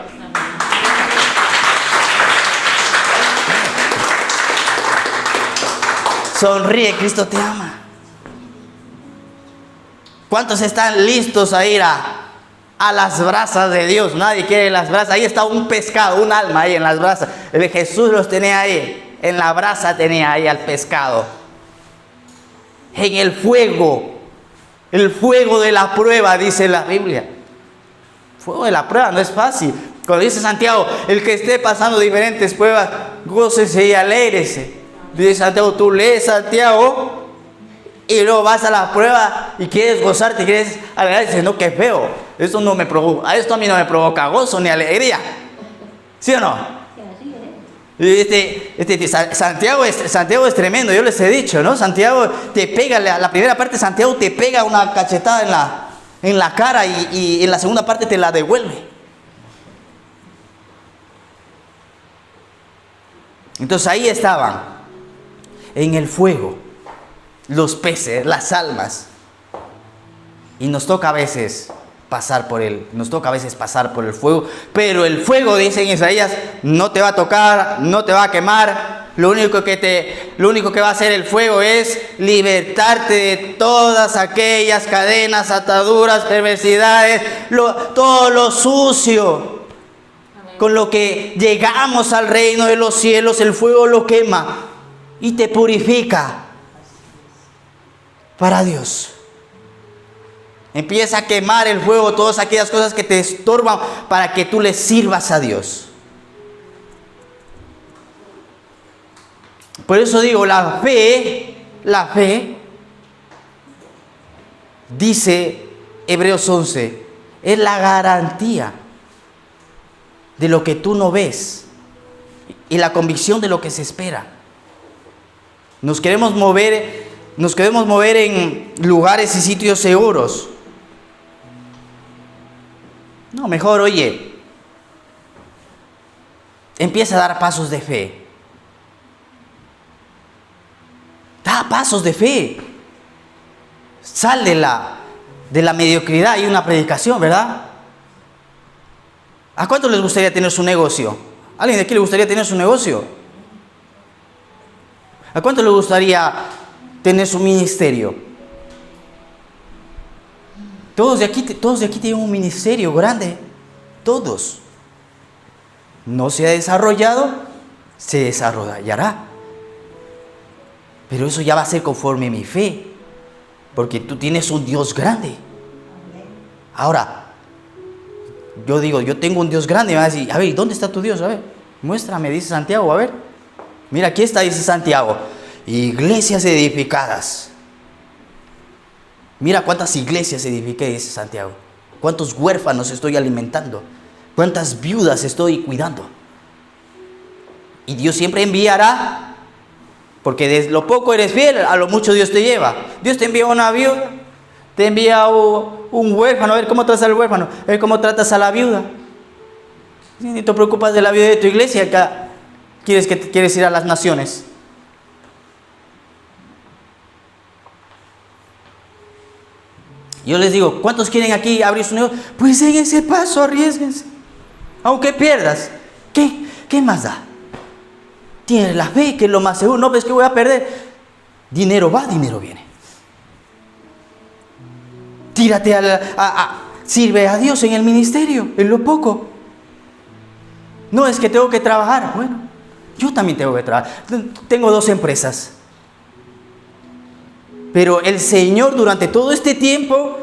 Sonríe, Cristo te ama. ¿Cuántos están listos a ir a las brasas de Dios? Nadie quiere las brasas. Ahí está un pescado, un alma ahí en las brasas. Jesús los tenía ahí. En la brasa tenía ahí al pescado. En el fuego de la prueba, dice la Biblia. Fuego de la prueba no es fácil. Cuando dice Santiago, el que esté pasando diferentes pruebas, gócese y alégrese. Dice Santiago, tú lees Santiago y luego vas a la prueba y quieres gozarte, quieres alegrarte. No, qué feo. Esto no me provoca, esto a mí no me provoca gozo ni alegría. ¿Sí o no? Santiago es tremendo, yo les he dicho, ¿no? Santiago te pega, la primera parte de Santiago te pega una cachetada en la cara y en la segunda parte te la devuelve. Entonces ahí estaban, en el fuego, los peces, las almas. Y nos toca a veces pasar por él, nos toca a veces pasar por el fuego, pero el fuego, dice en Isaías, no te va a tocar, no te va a quemar. Lo único que va a hacer el fuego es libertarte de todas aquellas cadenas, ataduras, perversidades, todo lo sucio. Con lo que llegamos al reino de los cielos, el fuego lo quema y te purifica para Dios. Empieza a quemar el fuego todas aquellas cosas que te estorban para que tú le sirvas a Dios. Por eso digo, la fe, dice Hebreos 11, es la garantía de lo que tú no ves y la convicción de lo que se espera. Nos queremos mover en lugares y sitios seguros. No, mejor, oye, empieza a dar pasos de fe. Da pasos de fe. Sal de la mediocridad y una predicación, ¿verdad? ¿A cuántos les gustaría tener su negocio? ¿A alguien de aquí le gustaría tener su negocio? ¿A cuántos le gustaría tener su ministerio? Todos de aquí tienen un ministerio grande. Todos. No se ha desarrollado, se desarrollará. Pero eso ya va a ser conforme a mi fe. Porque tú tienes un Dios grande. Ahora, yo digo, yo tengo un Dios grande. Me va a decir, a ver, ¿dónde está tu Dios? A ver, muéstrame, dice Santiago, a ver. Mira, aquí está, dice Santiago. Iglesias edificadas. Mira cuántas iglesias edifiqué, dice Santiago. Cuántos huérfanos estoy alimentando. Cuántas viudas estoy cuidando. Y Dios siempre enviará. Porque de lo poco eres fiel, a lo mucho Dios te lleva. Dios te envía una viuda, te envía un huérfano, a ver cómo tratas al huérfano, a ver cómo tratas a la viuda. Ni te preocupas de la viuda de tu iglesia, acá quieres ir a las naciones. Yo les digo, ¿cuántos quieren aquí abrir su negocio? Pues en ese paso arriésguense. Aunque pierdas, ¿qué más da? Tienes la fe, que es lo más seguro. No, pues que voy a perder. Dinero va, dinero viene. Tírate sirve a Dios en el ministerio, en lo poco. No es que tengo que trabajar. Bueno, yo también tengo que trabajar. Tengo 2 empresas. Pero el Señor durante todo este tiempo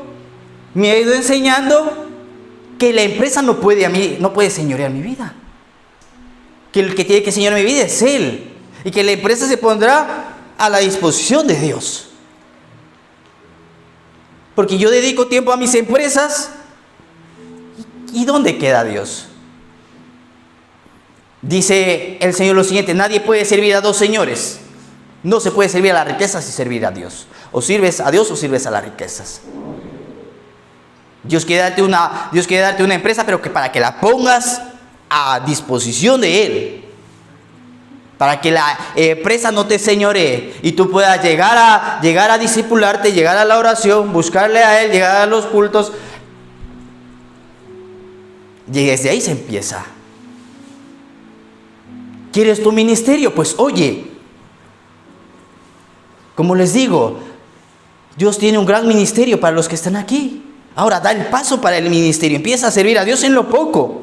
me ha ido enseñando que la empresa no puede señorear mi vida. Que el que tiene que señorear mi vida es Él. Y que la empresa se pondrá a la disposición de Dios. Porque yo dedico tiempo a mis empresas. ¿Y dónde queda Dios? Dice el Señor lo siguiente: nadie puede servir a 2 señores. No se puede servir a las riquezas y servir a Dios. O sirves a Dios o sirves a las riquezas. Dios quiere darte una empresa, pero que para que la pongas a disposición de Él. Para que la empresa no te señoree y tú puedas llegar a discipularte, llegar a la oración, buscarle a Él, llegar a los cultos. Y desde ahí se empieza. ¿Quieres tu ministerio? Pues oye, como les digo, Dios tiene un gran ministerio para los que están aquí. Ahora da el paso para el ministerio. Empieza a servir a Dios en lo poco,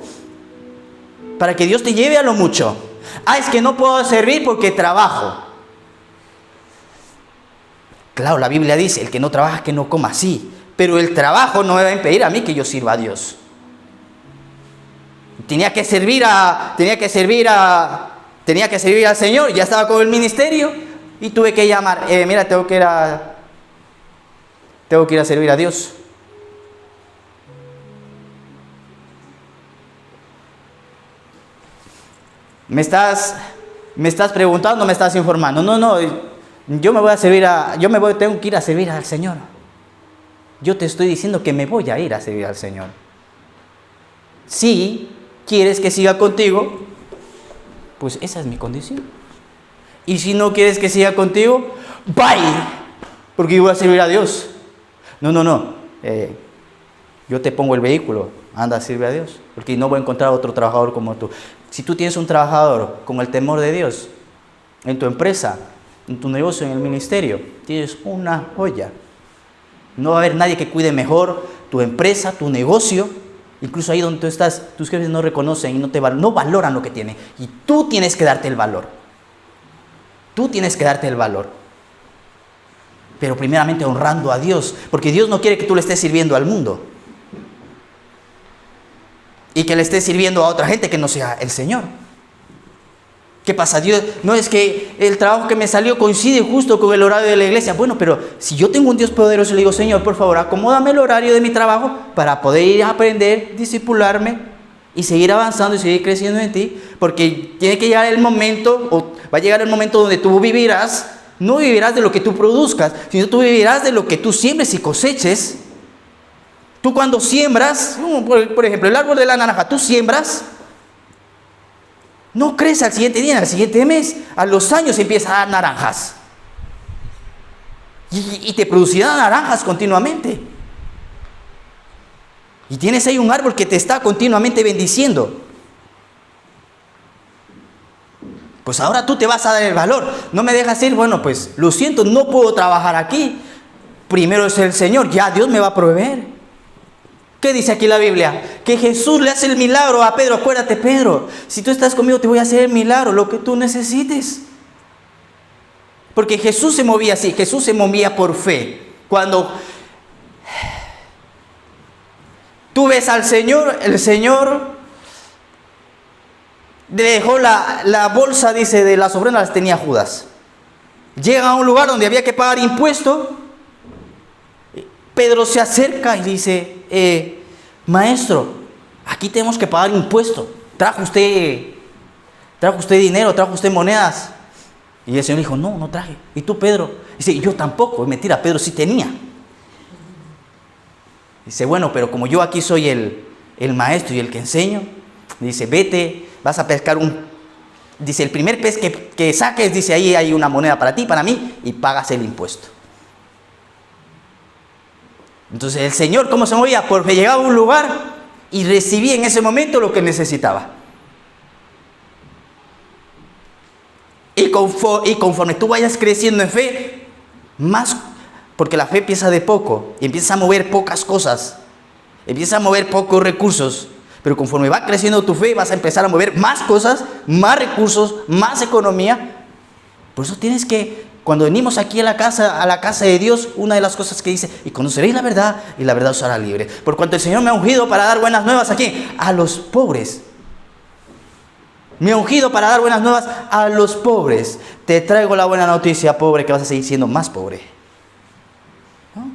para que Dios te lleve a lo mucho. Es que no puedo servir porque trabajo. Claro, la Biblia dice, el que no trabaja que no coma, sí. Pero el trabajo no me va a impedir a mí que yo sirva a Dios. Tenía que servir al Señor. Ya estaba con el ministerio y tuve que llamar. Mira, tengo que ir a servir a Dios. ¿Me estás preguntando o me estás informando? No, tengo que ir a servir al Señor. Yo te estoy diciendo que me voy a ir a servir al Señor. Si quieres que siga contigo, pues esa es mi condición. Y si no quieres que siga contigo, bye, porque yo voy a servir a Dios. No. Yo te pongo el vehículo, anda, sirve a Dios, porque no voy a encontrar otro trabajador como tú. Si tú tienes un trabajador con el temor de Dios en tu empresa, en tu negocio, en el ministerio, tienes una joya. No va a haber nadie que cuide mejor tu empresa, tu negocio. Incluso ahí donde tú estás, tus jefes no reconocen y no valoran lo que tienen. Y tú tienes que darte el valor. Tú tienes que darte el valor. Pero primeramente honrando a Dios, porque Dios no quiere que tú le estés sirviendo al mundo. Y que le estés sirviendo a otra gente que no sea el Señor. ¿Qué pasa? Dios, no es que el trabajo que me salió coincide justo con el horario de la iglesia. Bueno, pero si yo tengo un Dios poderoso, le digo, Señor, por favor, acomódame el horario de mi trabajo para poder ir a aprender, discipularme y seguir avanzando y seguir creciendo en ti. Porque tiene que llegar el momento, o va a llegar el momento donde tú vivirás, no vivirás de lo que tú produzcas, sino tú vivirás de lo que tú siembres y coseches. Tú cuando siembras, por ejemplo, el árbol de la naranja, tú siembras, no crece al siguiente día, al siguiente mes, a los años empieza a dar naranjas. Y te producirá naranjas continuamente. Y tienes ahí un árbol que te está continuamente bendiciendo. Pues ahora tú te vas a dar el valor. No me dejas ir, bueno, pues lo siento, no puedo trabajar aquí. Primero es el Señor, ya Dios me va a proveer. ¿Qué dice aquí la Biblia? Que Jesús le hace el milagro a Pedro. Acuérdate, Pedro, si tú estás conmigo te voy a hacer el milagro, lo que tú necesites. Porque Jesús se movía así, Jesús se movía por fe. Cuando tú ves al Señor, el Señor le dejó la bolsa, dice, de las ofrendas, las tenía Judas. Llega a un lugar donde había que pagar impuesto. Pedro se acerca y dice, maestro, aquí tenemos que pagar impuesto. ¿Trajo usted dinero? ¿Trajo usted monedas? Y el Señor dijo, no traje. ¿Y tú, Pedro? Dice, yo tampoco. Es mentira, Pedro sí tenía. Dice, bueno, pero como yo aquí soy el maestro y el que enseño, dice, vete, vas a pescar dice, el primer pez que saques, dice, ahí hay una moneda para ti, para mí, y pagas el impuesto. Entonces el Señor, ¿cómo se movía? Porque llegaba a un lugar y recibía en ese momento lo que necesitaba. Y conforme tú vayas creciendo en fe, más, porque la fe empieza de poco y empieza a mover pocas cosas, empieza a mover pocos recursos, pero conforme va creciendo tu fe vas a empezar a mover más cosas, más recursos, más economía. Por eso tienes que, cuando venimos aquí a la casa de Dios, una de las cosas que dice, y conoceréis la verdad, y la verdad os hará libre. Por cuanto el Señor me ha ungido para dar buenas nuevas aquí, a los pobres. Me ha ungido para dar buenas nuevas a los pobres. Te traigo la buena noticia, pobre, que vas a seguir siendo más pobre. ¿No?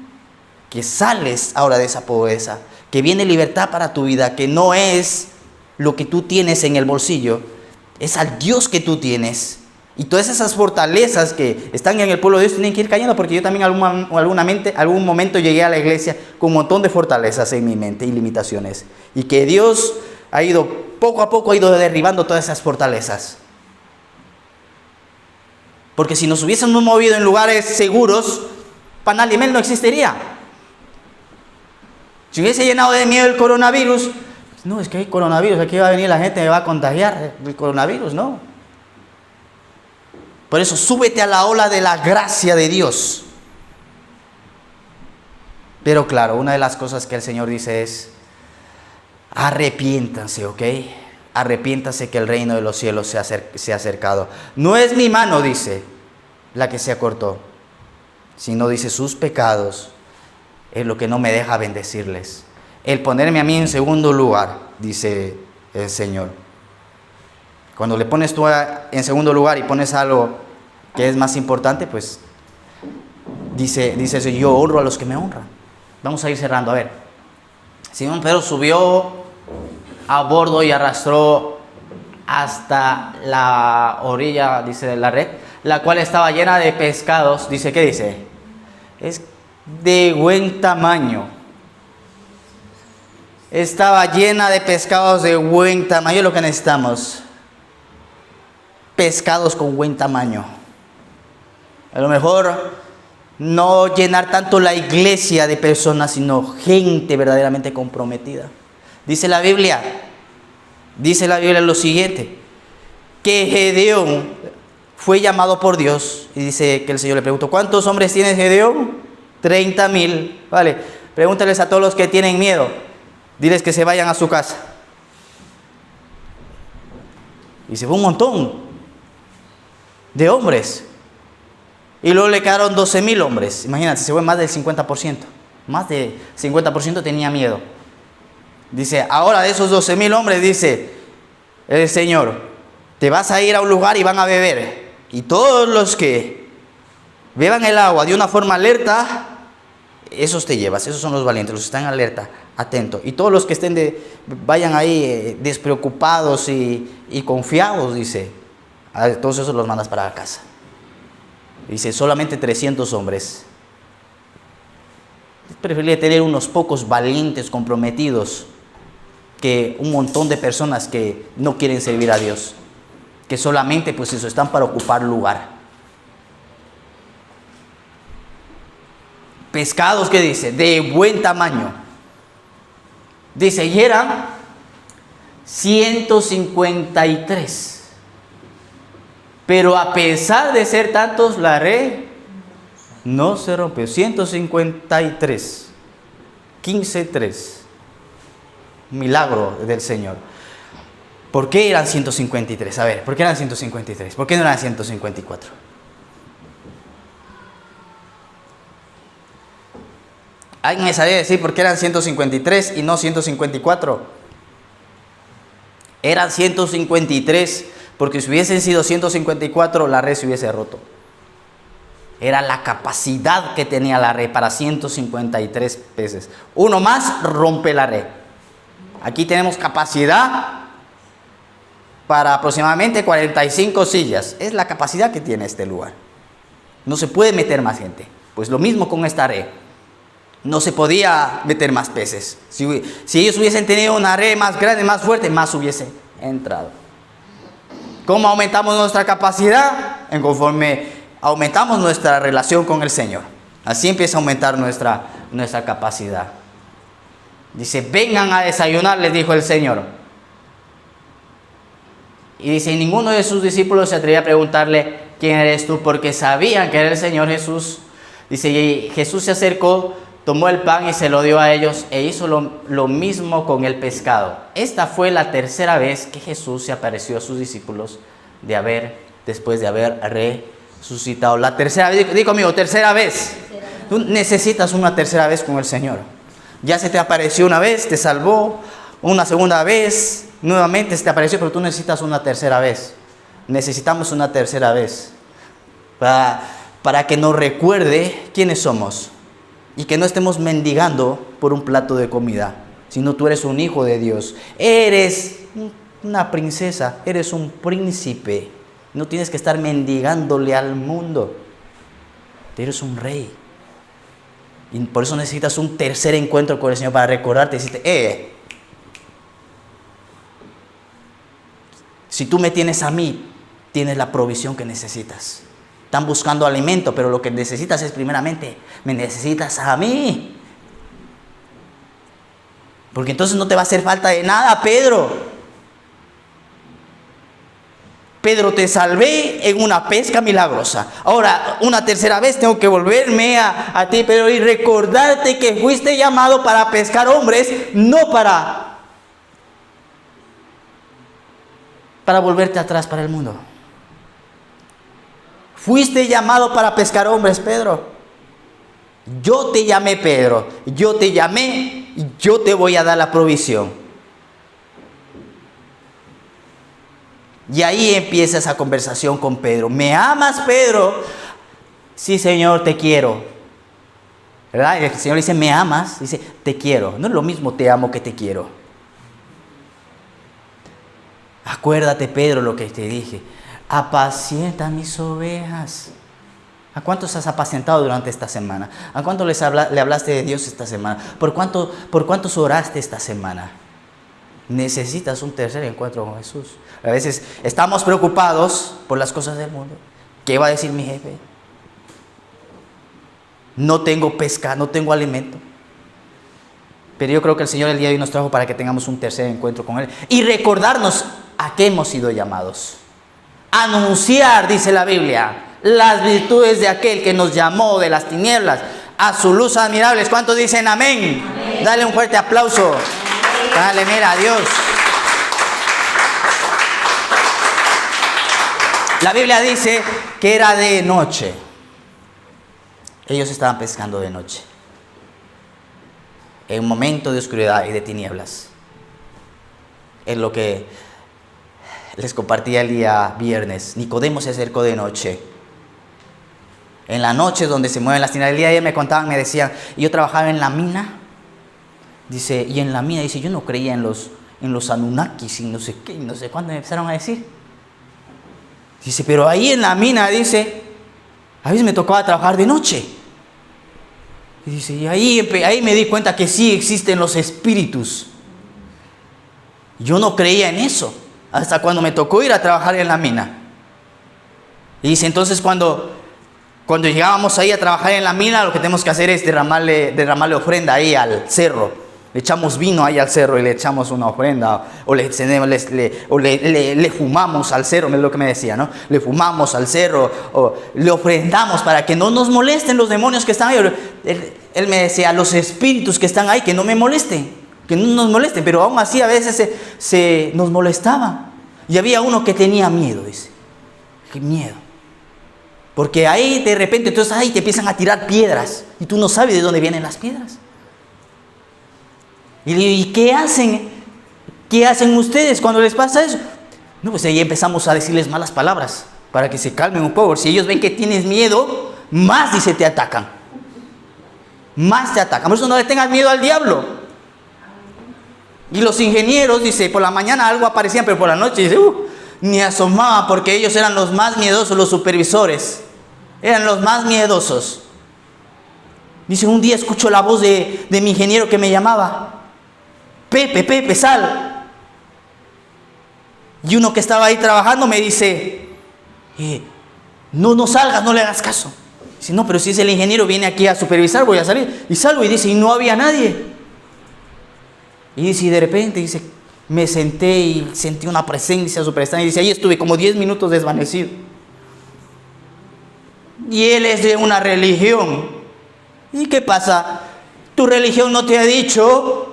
Que sales ahora de esa pobreza, que viene libertad para tu vida, que no es lo que tú tienes en el bolsillo, es al Dios que tú tienes. Y todas esas fortalezas que están en el pueblo de Dios tienen que ir cayendo, porque yo también algún momento llegué a la iglesia con un montón de fortalezas en mi mente y limitaciones. Y que Dios poco a poco ha ido derribando todas esas fortalezas. Porque si nos hubiésemos movido en lugares seguros, Panalimel no existiría. Si hubiese llenado de miedo el coronavirus, no, es que hay coronavirus, aquí va a venir la gente, me va a contagiar el coronavirus, no. Por eso súbete a la ola de la gracia de Dios. Pero claro, una de las cosas que el Señor dice es, arrepiéntanse, ¿ok? Arrepiéntanse que el reino de los cielos se ha acercado. No es mi mano, dice, la que se acortó, sino dice sus pecados es lo que no me deja bendecirles. El ponerme a mí en segundo lugar, dice el Señor. Cuando le pones tú en segundo lugar y pones algo que es más importante, pues dice yo honro a los que me honran. Vamos a ir cerrando. A ver, Simón Pedro subió a bordo y arrastró hasta la orilla, dice, de la red, la cual estaba llena de pescados. Dice, ¿qué dice? Es de buen tamaño. Estaba llena de pescados de buen tamaño. Lo que necesitamos, pescados con buen tamaño. A lo mejor no llenar tanto la iglesia de personas, sino gente verdaderamente comprometida. Dice la Biblia lo siguiente, que Gedeón fue llamado por Dios, y dice que el Señor le preguntó, ¿cuántos hombres tiene Gedeón? 30,000. Vale, pregúntales a todos los que tienen miedo, diles que se vayan a su casa. Y se fue un montón de hombres. Y luego le quedaron 12,000 hombres. Imagínate, se fue más del 50%. Más del 50% tenía miedo. Dice, ahora de esos 12,000 hombres, dice el Señor, te vas a ir a un lugar y van a beber. Y todos los que beban el agua de una forma alerta, esos te llevas, esos son los valientes, los que están alerta, atentos. Y todos los que vayan ahí despreocupados y confiados, dice, a todos esos los mandas para la casa. Dice, solamente 300 hombres. Es preferible tener unos pocos valientes comprometidos que un montón de personas que no quieren servir a Dios, que solamente pues eso, están para ocupar lugar. Pescados, ¿qué dice? De buen tamaño. Dice, y eran 153. Pero a pesar de ser tantos, la red no se rompió. 153. 15:3. Milagro del Señor. ¿Por qué eran 153? A ver, ¿por qué eran 153? ¿Por qué no eran 154? ¿Alguien me sabría decir por qué eran 153 y no 154? Eran 153 porque si hubiesen sido 154 la red se hubiese roto. Era la capacidad que tenía la red para 153 peces. Uno más rompe la red. Aquí tenemos capacidad para aproximadamente 45 sillas. Es la capacidad que tiene este lugar. No se puede meter más gente. Pues lo mismo con esta red. No se podía meter más peces. Si ellos hubiesen tenido una red más grande, más fuerte, más hubiese entrado. ¿Cómo aumentamos nuestra capacidad? En conforme aumentamos nuestra relación con el Señor. Así empieza a aumentar nuestra capacidad. Dice, vengan a desayunar, les dijo el Señor. Y dice, ninguno de sus discípulos se atrevía a preguntarle, ¿quién eres tú? Porque sabían que era el Señor Jesús. Dice, y Jesús se acercó, tomó el pan y se lo dio a ellos e hizo lo mismo con el pescado. Esta fue la tercera vez que Jesús se apareció a sus discípulos después de haber resucitado. La tercera vez, digo conmigo, tercera vez. Tú necesitas una tercera vez con el Señor. Ya se te apareció una vez, te salvó, una segunda vez, nuevamente se te apareció, pero tú necesitas una tercera vez. Necesitamos una tercera vez para que nos recuerde quiénes somos y que no estemos mendigando por un plato de comida, sino tú eres un hijo de Dios, eres una princesa, eres un príncipe, no tienes que estar mendigándole al mundo, eres un rey. Y por eso necesitas un tercer encuentro con el Señor para recordarte y decirte, si tú me tienes a mí, tienes la provisión que necesitas. Están buscando alimento, pero lo que necesitas es primeramente, me necesitas a mí. Porque entonces no te va a hacer falta de nada, Pedro. Pedro, te salvé en una pesca milagrosa. Ahora, una tercera vez tengo que volverme a ti, Pedro, y recordarte que fuiste llamado para pescar hombres, no para volverte atrás para el mundo. Fuiste llamado para pescar hombres, Pedro. Yo te llamé, Pedro. Yo te llamé y yo te voy a dar la provisión. Y ahí empieza esa conversación con Pedro. ¿Me amas, Pedro? Sí, Señor, te quiero. ¿Verdad? Y el Señor dice, ¿me amas? Dice, te quiero. No es lo mismo te amo que te quiero. Acuérdate, Pedro, lo que te dije. Apacienta mis ovejas. ¿A cuántos has apacentado durante esta semana? ¿A cuántos le hablaste de Dios esta semana? ¿Por cuántos oraste esta semana? Necesitas un tercer encuentro con Jesús. A veces estamos preocupados por las cosas del mundo. ¿Qué va a decir mi jefe? No tengo pesca, no tengo alimento. Pero yo creo que el Señor el día de hoy nos trajo para que tengamos un tercer encuentro con Él. Y recordarnos a qué hemos sido llamados. Anunciar, dice la Biblia, las virtudes de aquel que nos llamó de las tinieblas a su luz admirable. ¿Cuántos dicen amén? Amén. Dale un fuerte aplauso. Amén. Dale, mira, a Dios. La Biblia dice que era de noche. Ellos estaban pescando de noche, en un momento de oscuridad y de tinieblas. Es lo que les compartía el día viernes. Nicodemo se acercó de noche. En la noche donde se mueven las tinieblas. El día de ayer me contaban, me decían, yo trabajaba en la mina. Dice, y en la mina, dice, yo no creía en los Anunnakis y no sé qué, no sé cuándo me empezaron a decir. Dice, pero ahí en la mina, dice, a veces me tocaba trabajar de noche. Y dice, y ahí me di cuenta que sí existen los espíritus. Yo no creía en eso, hasta cuando me tocó ir a trabajar en la mina. Y dice, entonces cuando llegábamos ahí a trabajar en la mina, lo que tenemos que hacer es derramarle ofrenda ahí al cerro. Le echamos vino ahí al cerro y le echamos una ofrenda, o le fumamos al cerro, es lo que me decía, ¿no? Le fumamos al cerro, o le ofrendamos para que no nos molesten los demonios que están ahí. Él me decía, los espíritus que están ahí, que no me molesten, que no nos molesten, pero aún así a veces se nos molestaba. Y había uno que tenía miedo, dice, qué miedo. Porque ahí de repente, entonces ahí te empiezan a tirar piedras, y tú no sabes de dónde vienen las piedras. ¿Y qué hacen? ¿Qué hacen ustedes cuando les pasa eso? No, pues ahí empezamos a decirles malas palabras para que se calmen un poco. Si ellos ven que tienes miedo, más, dice, te atacan. Más te atacan. Por eso no le tengas miedo al diablo. Y los ingenieros, dice, por la mañana algo aparecían, pero por la noche, dice, ni asomaban, porque ellos eran los más miedosos, los supervisores. Eran los más miedosos. Dice, un día escucho la voz de mi ingeniero que me llamaba. Pepe, sal. Y uno que estaba ahí trabajando me dice, no salgas, no le hagas caso. Dice, no, pero si es el ingeniero, viene aquí a supervisar, voy a salir. Y salgo y dice, y no había nadie. Y dice, y de repente, dice, me senté y sentí una presencia súper extraña. Y dice, ahí estuve como 10 minutos desvanecido. Y él es de una religión. ¿Y qué pasa? Tu religión no te ha dicho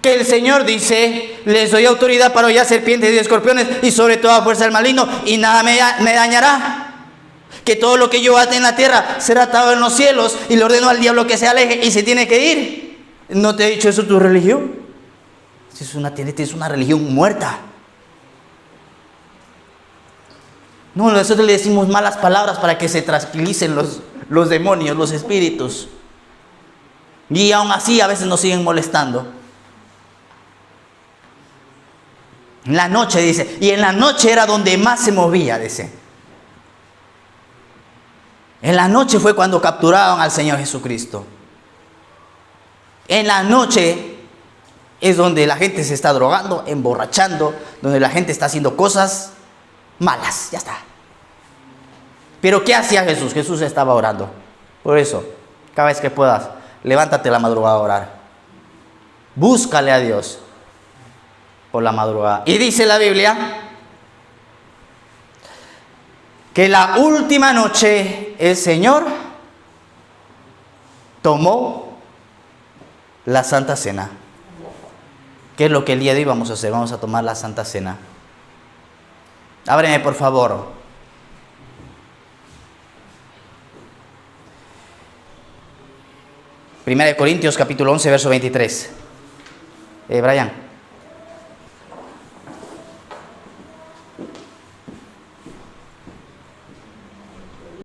que el Señor dice, les doy autoridad para hollar serpientes y escorpiones y sobre toda fuerza del maligno y nada me dañará. Que todo lo que yo ate en la tierra será atado en los cielos y le ordeno al diablo que se aleje y se tiene que ir. ¿No te ha dicho eso tu religión? Es una religión muerta. No, nosotros le decimos malas palabras para que se tranquilicen los demonios, los espíritus. Y aún así a veces nos siguen molestando. En la noche, dice, y en la noche era donde más se movía, dice. En la noche fue cuando capturaban al Señor Jesucristo. En la noche es donde la gente se está drogando, emborrachando, donde la gente está haciendo cosas malas, ya está. Pero ¿qué hacía Jesús? Jesús estaba orando. Por eso, cada vez que puedas, levántate la madrugada a orar. Búscale a Dios por la madrugada. Y dice la Biblia que la última noche el Señor tomó la Santa Cena. ¿Qué es lo que el día de hoy vamos a hacer? Vamos a tomar la Santa Cena. Ábreme, por favor. Primera de Corintios, capítulo 11, verso 23. Brian.